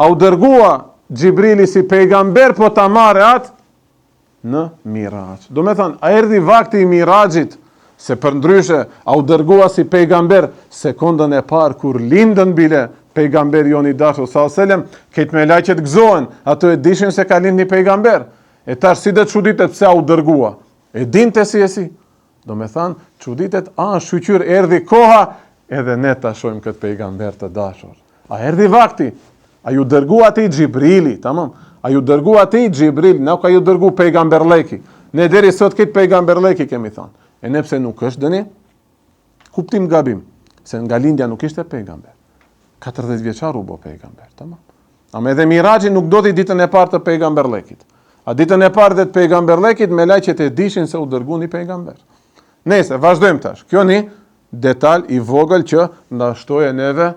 A: au dërgua Gjibrili si pejgamber, po ta marrë atë në Miraj. Do me thënë, a erdhi vakti i Mirajit, se për ndryshe au dërgua si pejgamber, sekondën e parë kur lindën bile, pejgamber joni dashur sallallahu këtë me laqet gëzohen, ato e dishin se ka lind një pejgamber. E tash si dhe çuditet pse u dërgua. E dinte si e si. Do me thanë, çuditet, shqyqyr erdhi koha, edhe ne ta shohim këtë pejgamber të dashur. A erdhi vakti? A ju dërgua ti Gjibrili, tamam? A ju dërgua ti Gjibrili, na ka ju dërgu pejgamber leki. Ne deri sot këtë pejgamber leki kemi thënë. E ne pse nuk është dëni? Kuptim gabim, se nga lindja nuk ishte pejgamber. 40 vjeçar u bë pejgamber, tamam. Ama edhe Miraxhi nuk do t'i ditën e parë të pejgamberlekit. A ditën e parë të pejgamberlekit me laqet e dishin se u dërgu një pejgamber. Nëse vazhdojmë tash. Kjo një detaj i vogël që na shtoje neve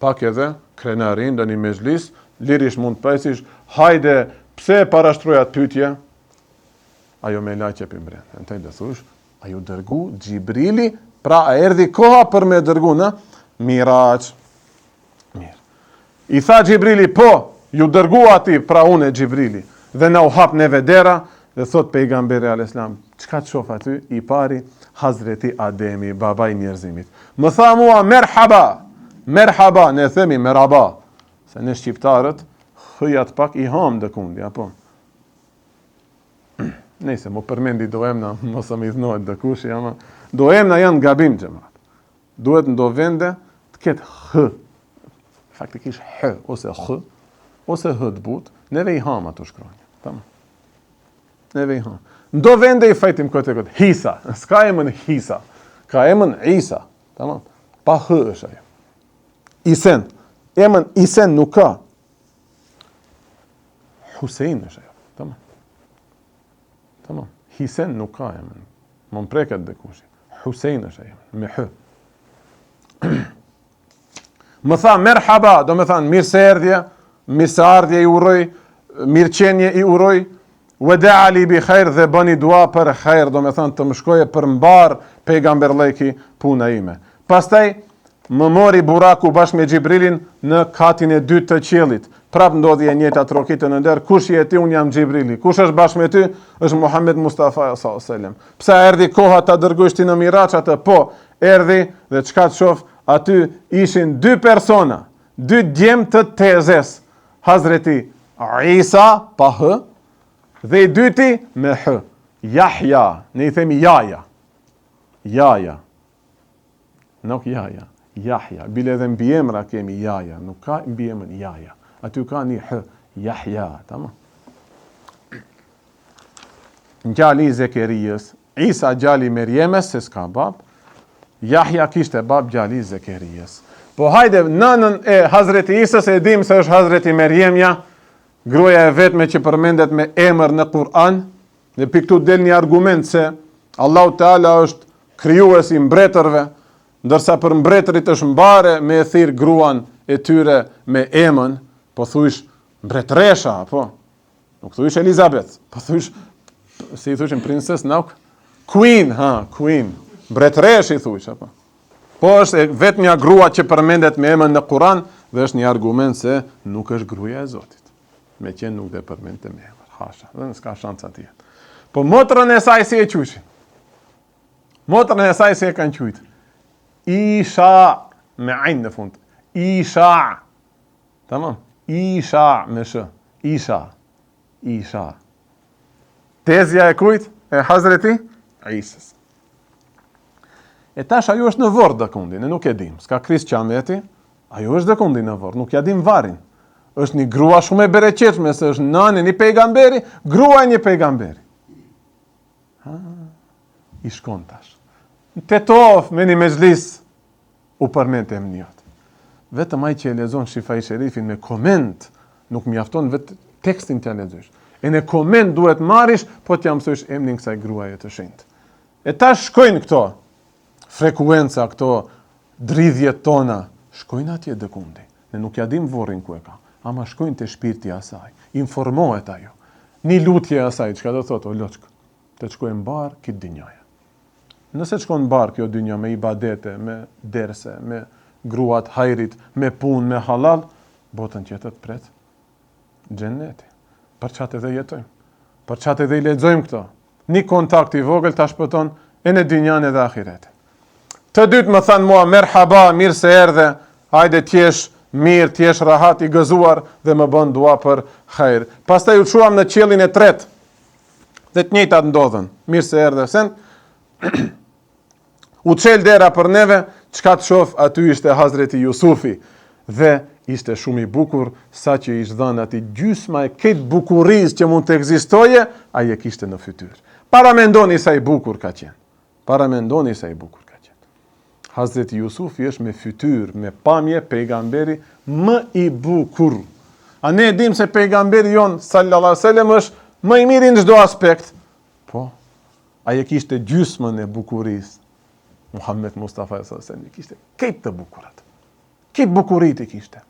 A: pak edhe krenarin në një mezhlis, lirish mund presish, hajde, pse parashtroja pyetje? Ajo me laqe për brenda. Antaj do thosh, a ju dërgu Gjibrili, pra a erdhi koha për me dërgu në Mirax. Mirë. I tha Gjibrili, po, ju dërgua ati, pra unë e Gjibrili, dhe na u hap neve dera, dhe thot pejgamberi a.s. Qka të shof aty? I pari, Hazreti Ademi, baba i njerëzimit. Më tha mua, merhaba, ne themi merhaba, se në shqiptarët, hëjat pak i ham dhe kundi, apo? Nese, më përmendi do emna, mos më i thnohet dhe kushi, ama do emna janë gabim gjëmat. Duhet në do vende të ketë hë, faktikisht h ose h ose h të but, neve i ham ato shkronjë. Tamam. Neve i ham. Ndo vende i fajtim këtë hisa, s'ka emën hisa, ka emën Isa. Tamam. Pa h është ajo. Isen. Emën Isen nuk ka. Husein është ajo. Tamam. Tamam. Hisen nuk ka emën. Më preket dhe kushi. Husein është ajo. Me h. Më tha merhaba, do me thanë mirë se erdhje, mirë se ardhje i uroj, mirë qenje i uroj, wada ali bi khair dhe bëni dua për khair, do me thanë të më shkoje për mbar pejgamberleki puna ime. Pastaj më mori buraku bashkë me Gjibrilin në katin e dytë të qiellit. Prap ndodhi e njëjta trokitën në nder, kush je ti? Unë jam Gjibrili. Kush është bashkë me ty? Është Muhammed Mustafa sallallahu alaihi wasallam. Pse erdhi koha ta dërgosh ti në Mirax atë? Po, erdhi dhe çka të shoh? Aty ishin 2 persona, 2 djemë të tezes, Hazreti Isa, pa h, dhe i dyti me h, Jahja, ne i themi Jaja, nuk Jaja, Jahja, bile dhe mbiemra kemi Jaja, nuk ka mbiemën Jaja, aty ka një h, Jahja, tamam. Gjali Zekerijës, Isa gjali Merjemes, se s'ka bab, Jahja kishte bab gjali Zekerijës. Po hajde, nënën e Hazreti Isës e dim se është Hazreti Merjemja, gruaja e vetme që përmendet me emër në Kur'an, Dhe për këtu del një argument se Allahu Teala është krijuesi i mbretërve, ndërsa për mbretërit është mbare me e thirr gruan e tyre me emën, po thuish mbretresha, po. Nuk thuish Elizabeth, po thuish, si i thushin princess, nuk? Queen, queen. Mbretresh i thuish, apo. Po është vetëm një grua që përmendet me emën në Kur'an dhe është një argument se nuk është gruaja e Zotit. Me qenë nuk dhe përmendet me emër, hasha, dhe nëska shanca tjetë. Po motrën e saj si e qyshin? Motrën e saj si e kanë qujtë? Isha, me ajnë në fund. Isha. Tamam? Isha, me shë. Isha. Tezja e kujt? E Hazreti Isës. E tash ajo është në vorë dëkundi, ne nuk e dim. S'ka Kris Qameti, ajo është dëkundi në vorë, nuk ja dim varin. Është një grua shumë e bereqetshme, se është nani një pejgamberi, grua e një pejgamberi. I shkon tash. Tetov me një mezhlis u përmend e emniot. Vetëm ai që e lexon Shifai Sherifin me koment, nuk mjafton vetë tekstin të lexosh. E në koment duhet marrish, po t'ja mësosh emrin kësaj gruaje të shenjtë. E tash shkojnë këto frekuenca, këto dridhjet tona, shkojnë atje dëkundi. Ne nuk ja dim vorrin ku e ka, ama shkojnë te shpirti i asaj. Informohet ajo. Një lutje e asaj, çka do thotë, o loçk, të shkojnë mbar këtë dynjaje. Nëse shkon mbar kjo dynja me ibadete, me derse, me gruat hajrit, me punë, me halal, botën tjetër të pret xheneti. Për çat edhe jetojmë. Për çat edhe i lexojmë këto. Një kontakt i vogël ta shpëton e në dynjan edhe ahiretin. Të dytë më thanë mua, merhaba, mirë se erdhe, hajde t'jesh mirë, t'jesh rahat i gëzuar dhe më bën dua për hajr. Pastaj u çuam në qiellin e tretë. Dhe të njëjtat ndodhen. Mirë se erdhe, sen. U çel dera për neve, çka të shoh aty ishte Hazreti Jusufi dhe ishte shumë i bukur, sa që ishte dhënë atij gjysma e këtë bukurisë që mund të ekzistoje, ai e kishte në fytyrë. Para mendoni sa i bukur ka qenë. Hazreti Jusufi është me fytyrë, me pamje pejgamberi më i bukur. A ne dim se pejgamberi jon sallallahu alaihi wasallam është më i miri në çdo aspekt. Po, ai e kishte gjysmën e bukurisë. Muhammed Mustafa sallallahu alaihi wasallam kishte këtë të bukurat. Këtë bukurit i kishte.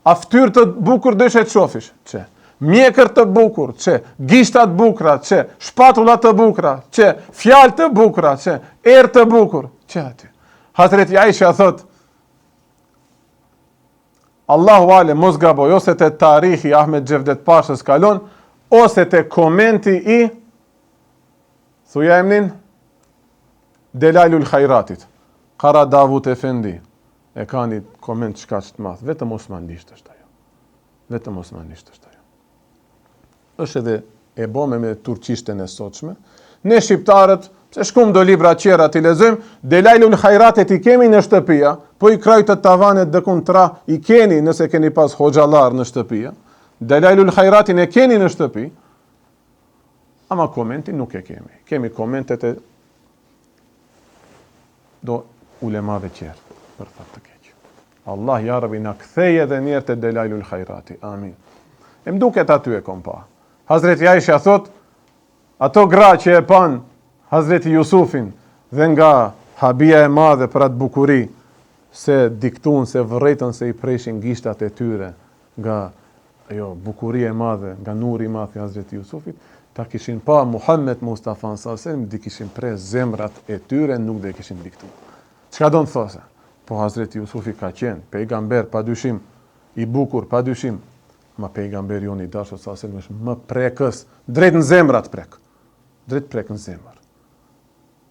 A: A fytyrë të bukur dëshë të shofish? Çe. Mjekër të bukur, çe. Gishta të bukura, çe. Shpatula të bukura, çe. Fjalë të bukura, çe. Erë të bukur, çe aty. Hazreti Aisha thot, Allahu ale mos gaboj, ose te tarihi Ahmed Gjevdet Pashës kalon, ose te komenti i, thuja emnin, Delailul Khajratit, Kara Davut Efendi, e ka një koment shka që të math, vetëm osmanisht është ajo. Është edhe e bome me turqishten e sotshme, ne shqiptarët, se shkum do libra qera t'i lezojmë, Delailul Khajratit i kemi në shtëpia, po i krajt të tavanet dëkun tra i keni nëse keni pas hoxalar në shtëpia, Delailul Khajratin e keni në shtëpi, ama komentin nuk e kemi. Kemi komentet e do ulemave qerë, për thot të keqë. Allah jarabi na ktheje dhe njerë të Delailul Khajrati. Amin. E mduket aty e kom pa. Hazreti Aisha thot, ato gra që e pan Hazreti Jusufin dhe nga habia e madhe për atë bukuri, se diktun, se vërretën, se i preshin gishtat e tyre, nga bukuri e madhe, nga nuri i madhe Hazreti Jusufit, ta kishin pa Muhammed Mustafa sallallahu di kishin pre zemrat e tyre, nuk dhe kishin diktu. Çka do në those? Po Hazreti Jusufi ka qenë pejgamber pa dyshim, i bukur pa dyshim, ma pejgamber jonë i dashur sallallahu është më prekës, drejt në zemrat prek. Drejt prek në zemër.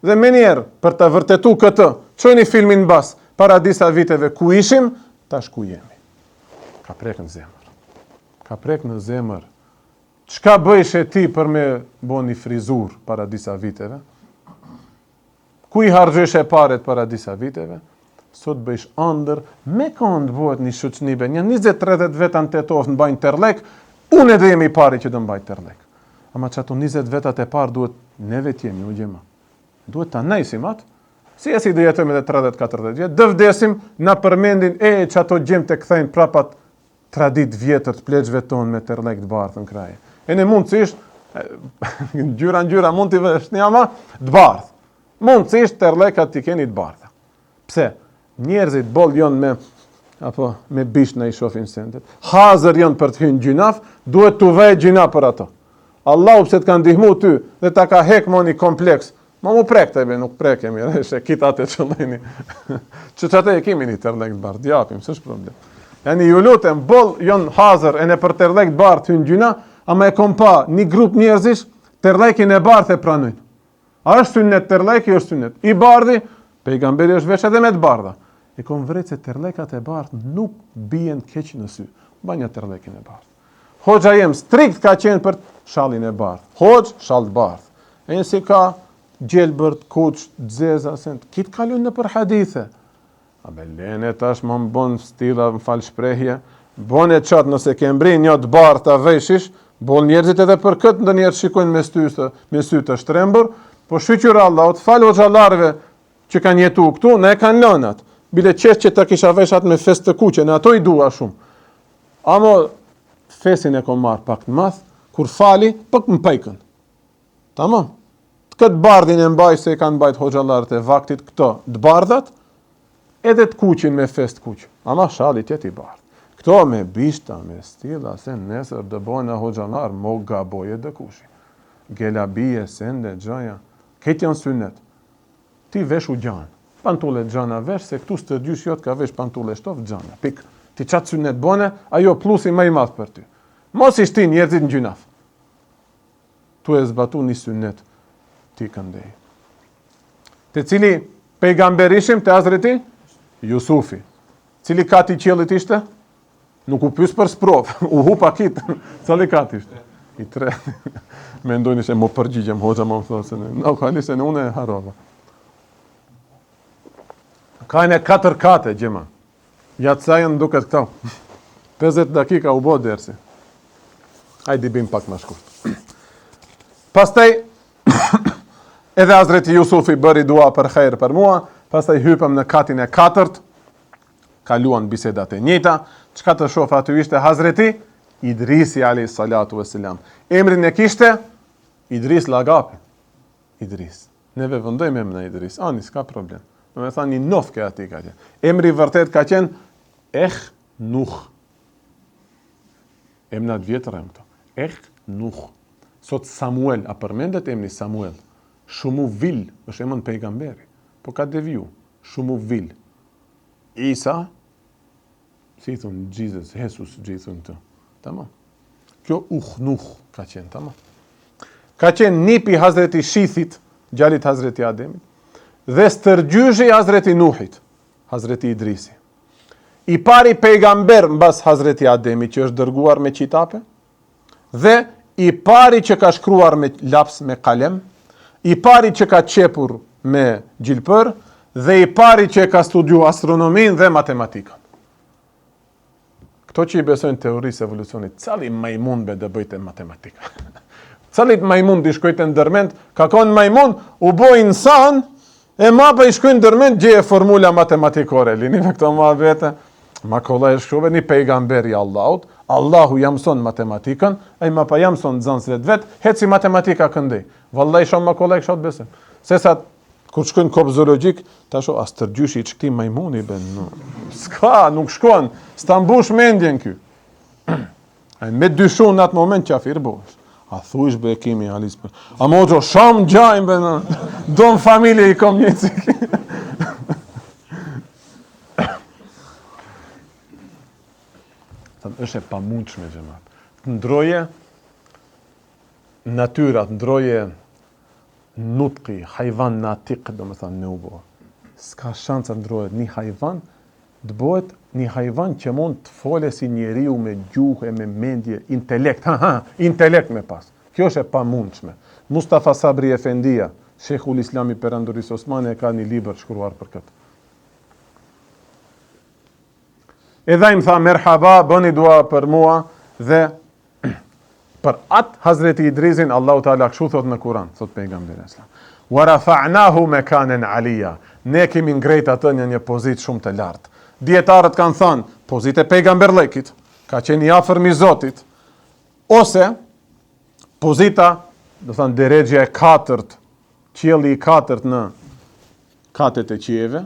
A: Dhe me njerë, për të vërtetu këtë, çojni filmin bas, para disa viteve ku ishim, tash ku jemi. Ka prek në zemër. Çka bëjshe ti për me bo një frizur para disa viteve? Ku i harxheshe paret para disa viteve? Sot bëjsh ëndër, me kënd bëhet një shoqnibe, një 20-30 veta në Tetov në bajnë terlek, unë edhe jemi pari që të mbajt terlek. Ama që ato 20 vetat e parë duhet neve t'jemi, u gjema. Duhet ta nejsim atë, si e si dhe jetëm edhe 30-40 vjetë, dë vdesim, na përmendin, që ato gjem të kthejnë prapat tradit vjetër të pleqve tonë me terlek të bartë në kraje. E në mundësisht, Ngjyra mund t'i vesh një ama të bardhë. Mundësisht terlekat t'i keni të bardha. Pse? Njerëzit boll janë me bish në i shofin sendet. Hazër janë për të hynë gjinaf, duhet t'u vej gjina për ato. Allahu pse t'ka ndihmu ty dhe ta ka hek më një kompleks, ma mu prek të nuk prek e mirë, e kitate që lejni. Që atë e kimi një terlek të bardh, japim, s'është problem. Jani ju lutem, boll janë hazër e ne për terlek të bardh hynë gjina, ama e kom pa një grup njerëzish, terlekin e bardh e pranojnë. A është sunnet terleki, është sunnet. I bardhi, pejgamberi është veç edhe me të bardha. E kom vërejt se terlekat e bardh nuk bien keq në sy. Banja terlekin e bardh. Hoxha jem strikt ka qenë për shallin e bardh. Hoxh, shall të bardh. E nësi ka gjelbërt, kuq, dzeza, kitë kalun në për hadithe. A be lene tash më bon stila, më falë shprehje, bon e qatë nëse ke mbri një të bardh të vejshish, bon njerëzit edhe për këtë ndë njerë shikojnë me sy të shtrembur, po shqyqyra Allah, të falë o gjallarve që kanë jetu këtu, ne e kanë lënat. Bile qeshtë që të kisha veshat me fest të kuqe, në ato i dua shumë. Amo, fesin e kom marë pak të math, kur fali, pak më pejkën. Tamam? Të këtë bardhin e mbaj se i kanë mbajt hoxhallarët e vaktit këto, të bardhat, edhe të kuqin me fest kuqë. Ama shalit jeti bardh. Këto me bishta, me stila, se nesër dë bojna hoxhallar, mo gaboje dë kushi. Gelabije, sende, gjaja, këtë janë synet. Ti vesh u gjanë. Pantule gjana vesh, se këtu së të gjysh jot ka vesh pantule shtof gjana. Pik, ti qatë synet bone, ajo plusi më i madh për ty. Mos i shti njerëzit në gjynaf. Tu e zbatu një synet, ti këndej. Te cili pejgamberishim të Hazreti Jusufi. Cili kati qelit ishte? Nuk u pys për sprov, u hupa kitë. Cili kati ishte? I tre. Me ndojnë ishe më përgjigjem, hoxha më thosën. Në kalisë në une e harova. Kajnë e 4 kate, gjema. Jatë sajën duket këto. 50 dakika u bo dersi. Hajde bim pak më shkurt. Pastaj, edhe Hazreti Jusufi bëri dua për khair për mua, pastaj hypëm në katin e 4, kaluan bisedat e njëjta, çka të shoh aty ishte Hazreti Idrisi alayhi salatu vesselam. Emrin e kishte Idris Lagapi. Idris. Neve vëndojmë emrin e Idris. Ani, s'ka problem. Do me thani nof ke ati ka qenë. Emri vërtet ka qenë Nuh. Emnat vjetër e më këto. Nuh. Sot Samuel, a përmendet emri Samuel? Shumu vil, është emën pejgamberi. Po ka deviju. Shumu vil. Isa, si thunë, Jesus, gjithun të. Tamam. Kjo Nuh ka qenë, tamam. Ka qenë nipi Hazreti Shithit, gjallit Hazreti Ademit, dhe stërgjyshi Hazreti Nuhit, Hazreti Idrisi. I pari pejgamber mbas Hazreti Ademi që është dërguar me qitape, dhe i pari që ka shkruar me laps me kalem, i pari që ka qepur me gjilpër, dhe i pari që ka studiu astronomin dhe matematikën. Këto që i besojnë teorisë evolucionit, cali majmun be dhe bëjte matematika. Calit majmun di shkojtë në dërmend, ka konë majmun, u boj insan, e ma pa i shkojnë dërmend, gjeje formula matematikore. Linive këto ma vete, ma kolla e shkove një pejgamberi Allahut, Allahu jamëson matematikën, e ma pa jamëson zanëslet vetë, heci matematika këndej. Vallaj shumë ma kolla e këshot besem. Sesa, kur shkojnë kop zoologjik, ta sho, as tërgjyshi i që këti majmuni, s'ka, nuk shkon, s'ta mbush mendjen ky. Me dyshun në atë moment qafir bosh. A thuish be kimi halis për. A mojo sham gjajnë be në. Do në familje i kom një cik. është e pamundshme xhamat. Ndroje natyrat, ndroje nutqi, hajvan natik, do më thënë në ubo. S'ka shanca ndrojet një hajvan, të bëhet një hajvan që mund të fole si njeriu me gjuhë, me mendje, intelekt, intelekt me pas. Kjo është e pamundshme. Mustafa Sabri Efendia, Shekhull Islami Perandoris Osmani, e ka një libër shkruar për këtë. Edhe im tha, merhaba, bëni dua për mua, dhe për atë Hazreti Idrisin, Allahu Teala kështu thot në Kur'an, thot pejgamberi Islam. Wa rafa'nahu makanan aliyya. Ne kemi ngrejt atë në një pozitë shumë të lartë. Dietarët kanë thënë, pozitë e pejgamberllëkit, ka qenë i afër mi Zotit, ose pozita, do thënë deregja e 4, qielli i 4 në katet e qiejve,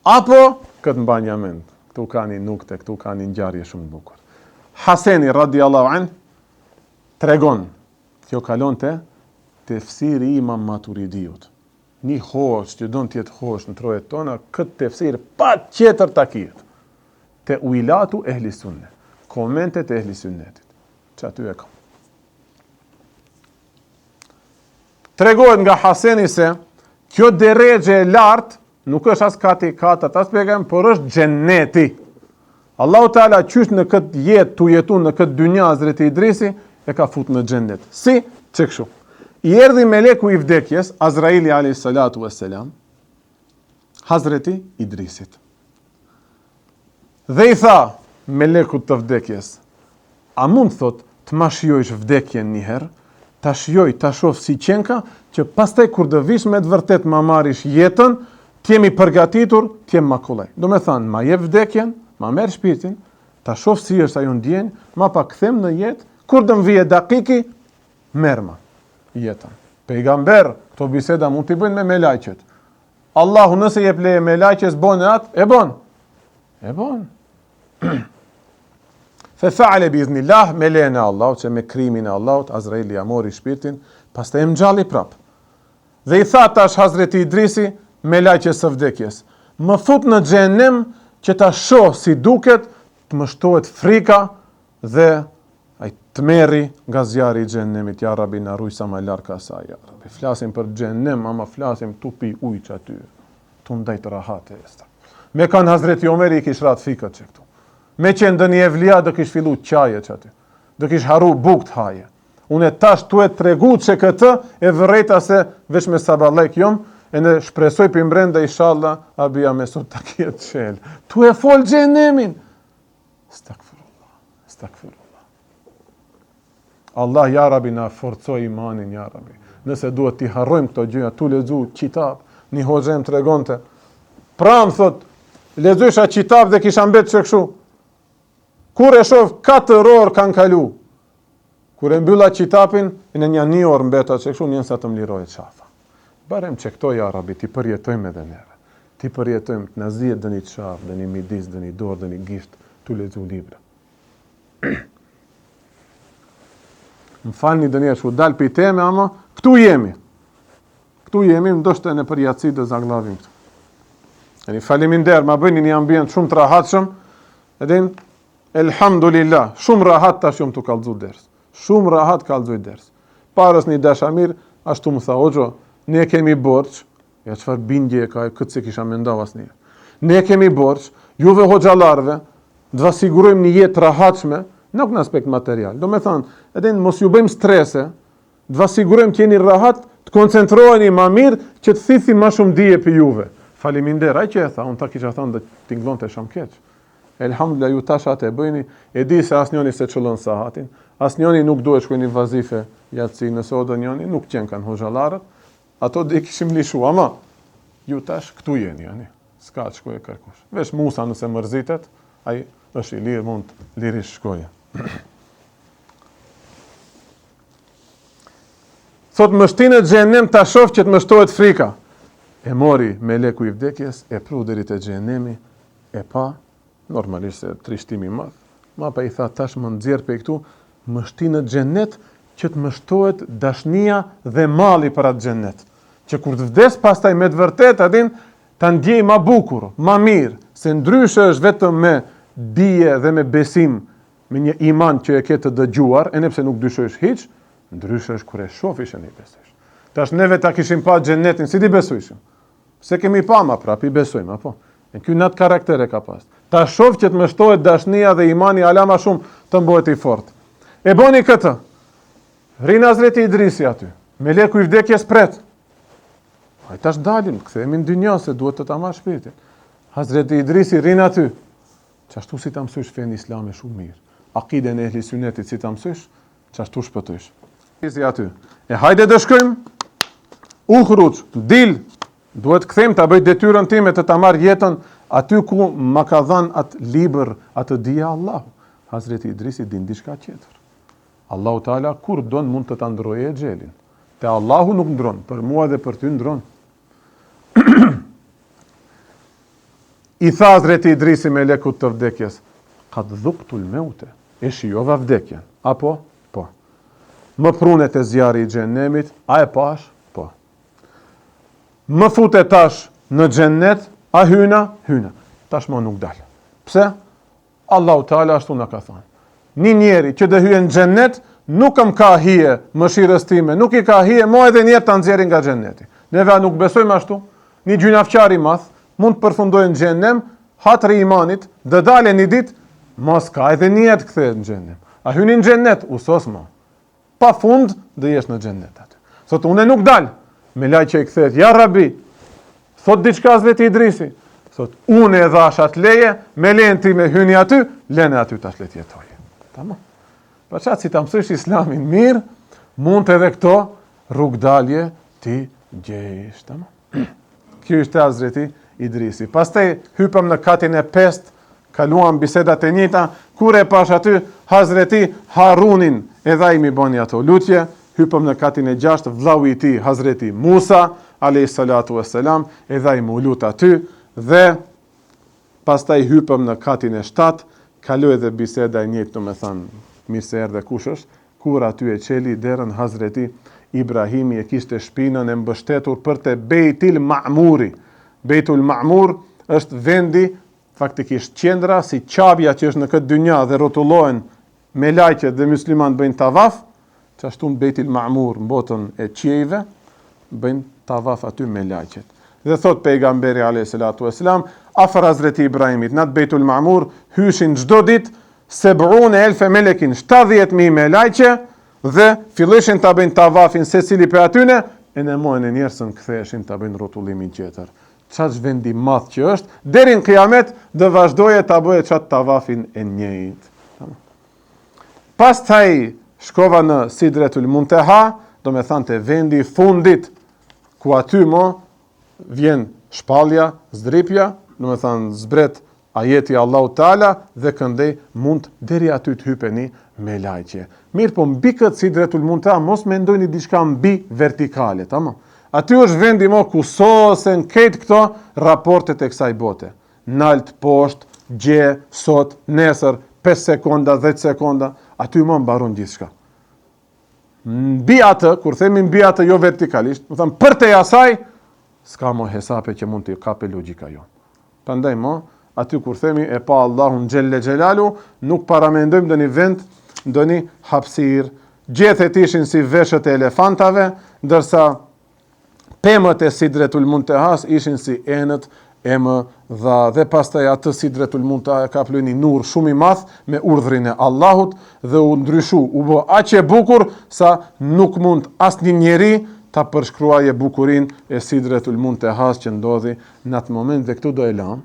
A: apo këtë mbanja mend. Këtu ka një nukte, këtu ka një ngjarje shumë të bukur. Haseni radiallahu anh tregon, kjo kalon te tefsiri i Imam Maturidiut. Një hoç që don të jetë hoç në trojet tona, këtë tefsir pa tjetër takiet. Te uilatu ehli sunne, komentet e ehli sunnetit. Që aty e kam. Tregohet nga Haseni se kjo deregje e lartë nuk është as kati 4, as pegam, por është xheneti. Allahu Teala qysh në këtë jetë tu jetu në këtë dynja Hazreti Idrisi e ka fut në xhennet. Si? Çe kështu. I erdhi meleku i vdekjes, Azraili alayhi salatu wassalam, Hazreti Idrisit. Dhe i tha melekut të vdekjes, a mund thot të ma shijojsh vdekjen një herë, ta shijoj, ta shoh si qenka, që pastaj kur do vish me të vërtet ma marrish jetën, t'jemi përgatitur, t'jem ma kollaj. Do me thanë, ma jep vdekjen, ma merr shpirtin, ta shoh si është ajo ndjenjë, ma pa kthem në jetë, kur do më vije dakiki, merr ma jetën. Pejgamber, këto biseda mund t'i bëjnë me melajqet. Allahu nëse jep leje melajqes, bon e atë, e bon. E bon. Fe faale biznillah, me lejen e Allahut, që me krimin e Allahut, Azraili ja mori shpirtin, pastaj e ngjalli prap. Dhe i tha tash Hazreti Idrisi, me lajqes së vdekjes, më fut në xhenem që ta shoh si duket, të më shtohet frika dhe ai të merri nga zjarri i xhenemit. Ja Rabbi na ruaj sa më larg asaj. Ja Rabbi, flasim për xhenem, ama flasim tu pi ujë aty. Tu ndaj të rahate esta. Me kanë Hazreti Omeri i kish rat fikat që këtu. Me qenë dëni evlia do kish fillu qaje që aty. Do kish haru bukt haje. Unë tash tu e tregu që këtë e vërrejta se veç me saballek jom, e në shpresoj për mbrenda inshallah, a bia me sot të kjetë qelë. Tu e fol xhenemin. Stakfirullah. Allah, ja Rabbi, na forcoj imanin, ja Rabbi. Nëse duhet t'i harrojmë këto gjëja, tu lexu kitab, një hoxhem tregonte. Pram, thot, lexojsha kitab dhe kisha mbet që kështu. Kur e shoh 4 orë kanë kalu. Kur e mbylla kitabin, në një orë mbeta që kështu, njën sa të mlirohet shafa. Barem që këto, ja Rabbi, ti përjetojmë edhe neve. Ti përjetojmë të nazijet dhe një qafë, dhe një midis, dhe një dorë, dhe një gisht, tu lexu libra. Më falni dhe njerë, shu dal për i teme, ama këtu jemi. Këtu jemi, ndoshte në përjatësi dhe zaglavim këtu. E një faliminderit, ma bëjni një ambient shumë të rahatshëm, edhe elhamdulillah, shumë rahat tash shumë të kallëzu ders. Shumë rahat kallëzoj ders. Parës një dashamir, ashtu më tha, oxho, ne kemi borç, ja çfarë bindje e ka, këtë se kisha mendov asnjë. Ne kemi borç, juve hoxhallarve, do ta sigurojmë një jetë rahatshme, nuk në aspekt material. Do me thonë, edhe mos ju bëjmë strese, do ta sigurojmë që jeni rahat, të koncentroheni më mirë që të thithim më shumë dije për juve. Faleminderit, ai që e tha, unë ta kisha thënë të tingëllonte shumë keq. Elhamdulillah, ju tash atë e bëjni, e di se asnjëri se çullon sahatin, asnjëri nuk duhet shkojnë në vazife yatsi, nëse odo njëri nuk qen kanë hoxhallarët. Ato dhe i kishim lishu, ama ju tash këtu jeni, jani. S'ka të shkoj e kërkush. Vesh Musa nëse mërzitet, ai është i lirë, mund lirisht shkoje. Thot më shtinë në xhenem ta shoh që të më shtohet frika. E mori meleku i vdekjes, e pru deri te xhenemi, e pa, normalisht se trishtimi i madh. Ma pa i tha tash më nxjerr pe këtu, më shtinë në xhenet që të më shtohet dashnia dhe malli për atë xhenet. Që kur të vdes pastaj me të vërtet, adin, ta ndjej ma bukur, ma mirë, se ndryshe është vetëm me dije dhe me besim, me një iman që e ke të dëgjuar, e nepse nuk dyshojsh hiç, ndryshe është kur e shofish e një besojsh. Tash neve ta kishim pa xhenetin, si ti besojshim? Se kemi pa ma prap, i besojmë, apo? E ky nat karakter e ka pas. Ta shoh që të më shtohet dashnia dhe imani ala ma shumë të mbohet i fortë. E boni këtë. Rin Hazreti Idrisi aty. Meleku i vdekjes pret. Ai tash dalim, kthehemi në dynjë se duhet të ta marr shpirtin. Hazreti Idrisi rin aty. Çashtu si ta mësojsh fen islame shumë mirë. Akiden e ehli sunnetit si ta mësojsh, çashtu shpëtojsh. Idrisi aty. E hajde të shkojmë. Ukhruj, dil. Duhet kthejmë ta bëj detyrën time të ta marr jetën aty ku ma ka dhënë atë libër, atë dija Allahu. Hazreti Idrisi din diçka tjetër. Allahu Teala kur don mund të ta ndrojë xhelin. Te Allahu nuk ndron, për mua dhe për ty ndron. I tha Hazreti Idrisi me lekut të vdekjes, kad dhuktul meute, e shijova vdekjen. Apo? Po. Më prunet e zjarri i xhenemit, a e pash? Po. Më fute tash në xhennet, a hyna? Hyna. Tash më nuk dal. Pse? Allahu Teala ashtu na ka thënë. Një njeri që do hyjë në xhennet, nuk ka hije mëshirës time, nuk i ka hije mo edhe njerë të nxjerrin nga xhenneti. Neve nuk besojmë ashtu. Një gjynafqar i madh mund të përfundojë në xhennem, hatri i imanit, dhe dalë një ditë, mos ka edhe njerë të kthehet në xhennem. A hyni në xhennet, usos mo. Pa fund dhe jesh në xhennet aty. Sot unë nuk dal. Me laj që i kthehet, ja Rabi, thot diçka Hazreti Idrisi. Thot unë e dhash atë leje, me lejen time hyni aty, lene aty tash le të jetoje. Tamam. Pa qatë si ta mësësh islamin mirë, mund edhe këto rrugdalje ti gjesh. Tamam. Kjo ishte Hazreti Idrisi. Pastaj hypëm në katin e 5, kaluam bisedat e njëjta, kur e pash aty Hazreti Harunin, edhe ai mi bani ato lutje, hypëm në katin e 6, vllau i tij Hazreti Musa alayhis salatu wassalam, edhe ai mu lut aty, dhe pastaj hypëm në katin e 7, kaloi edhe biseda e njëjtë, domethënë mirë se erdhe kush është, kur aty e qeli derën Hazreti Ibrahimi, e kishte shpinën e mbështetur për te Beitul Ma'muri. Beitul Ma'mur është vendi, faktikisht qendra, si qabja që është në këtë dynja dhe rrotullohen me lajqet dhe musliman bëjnë tavaf, që ashtu në Beitul Ma'mur, në botën e qiejve, bëjnë tavaf aty me lajqet. Dhe thot pejgamberi a.s. afër Hazreti Ibrahimit, në atë Beitul Ma'mur, hyshin çdo ditë 70,000 melekin, 70,000 me lajqe, dhe filleshin të bëjnë tavafin se cili për atyne, e në mojnë e njerësën këtheshin të bëjnë rotullimin tjetër. Qaç vendi madh që është, derin kiamet dhe vazhdoje të bëjë qatë tavafin e njëjtë. Pastaj shkova në Sidretul Munteha, do me thënë të vendi fundit, ku aty mo vjen shpallja, zdripja, do me thënë zbret ajeti Allahu Teala dhe këndej mund deri aty të hypeni me lajqe. Mirë po mbi këtë Sidretul Munteha mos mendojni diçka mbi vertikale, tamam. Aty është vendi mo ku sosen këtë këto raportet e kësaj bote. Nalt, poshtë, gje, sot, nesër, 5 sekonda, 10 sekonda, aty mo mbaron gjithçka. Mbi atë, kur themi mbi atë jo vertikalisht, më thëmë për te asaj, s'ka mo hesape që mund të kape logjika jo. Prandaj mo, aty kur themi e pa Allahun xhelle xhelalu, nuk paramendojmë ndonjë vend, ndonjë hapësirë. Gjethet ishin si veshët e elefantave, ndërsa pemët e Sidretul Muntehas ishin si enët e më dha. Dhe pastaj atë Sidretul Munteha ka plëni nur shumë i madh me urdhrin e Allahut dhe u ndryshu, u bë aq e bukur sa nuk mund asnjë njeri ta përshkruaje bukurinë e Sidretul Muntehas që ndodhi në atë moment. Dhe këtu do e lam.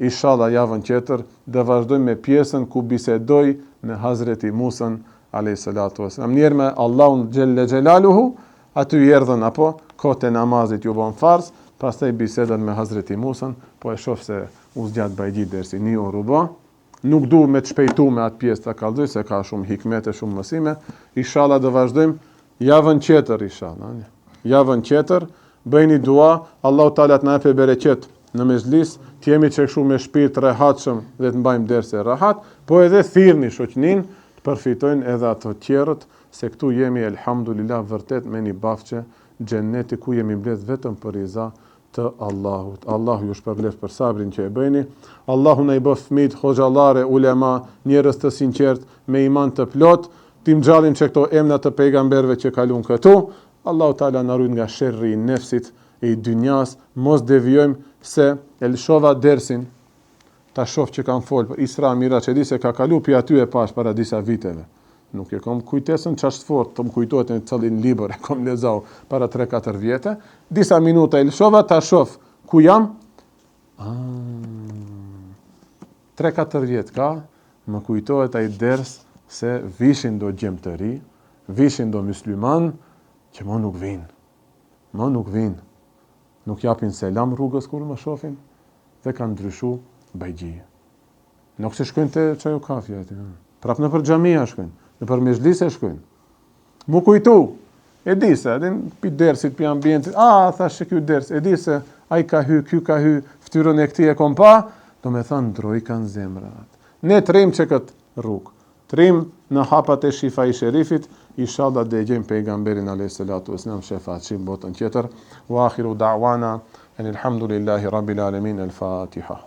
A: Inshallah javën tjetër dhe vazhdojmë me pjesën ku bisedoj me Hazreti Musën alayhis salatu wassalam. Njerë me Allahun xhelle xhelaluhu, aty i erdhën apo kohët e namazit ju bën farz, pastaj bisedën me Hazreti Musën, po e shoh se u zgjat bajgjit dersi 1 orë u bë. Nuk du me të shpejtu me atë pjesë të kallëzoj, se ka shumë hikmete, shumë mësime. Inshallah do vazhdojmë javën tjetër, inshallah. Javën tjetër, bëjni dua, Allahu Teala të na jepë bereqet në mezhlis, të jemi që kështu me shpirt rehatshëm dhe të mbajmë derse rahat, po edhe thirrni shoqnin të përfitojnë edhe ato tjerët, se këtu jemi elhamdulillah vërtet me një bafçe xhenneti ku jemi mbledh vetëm për riza të Allahut. Allahu ju shpërbleft për sabrin që e bëjni. Allahu na i bëf fëmijë hoxhallare, ulema, njerëz të sinqert me iman të plot, tim gjallin që këto emna të pejgamberve që kalun këtu. Allahu Teala na ruaj nga sherrri i nefsit e i dynjas, mos devijojmë se e lëshova dersin, ta shoh që kam folë për Isra Miraç, e di se ka kalu pi aty e pash para disa viteve. Nuk e kam kujtesën çast fort, të më kujtohet në cëllin libër, e kam lexau para 3-4 vjete, disa minuta e lëshova, ta shoh ku jam. 3-4 vjet ka, më kujtohet ai ders se vishin do gjemtëri, vishin do musliman, që më nuk vinë. Më nuk vinë. Nuk japin selam rrugës kur më shohin dhe kanë ndryshu bajgji. Nuk se shkojnë te çajo kafe aty. Prap në për xhamia shkojnë. Në për mezhlise shkojnë. Mu kujtu, e di se, edhe pi dersit, pi ambientit, thashë ky ders, e di se ai ka hy, ky ka hy, fytyrën e këtij e kom pa, do me thënë ndroj kanë zemrat. Ne trim që këtë rrugë, trim në hapat e shifa i sherifit, inshallah dhe gjejmë pejgamberin alayhis salatu wassalam shefaatçi botën tjetër. Wa akhiru da'wana alhamdulillahi rabbil alamin. Al-Fatiha.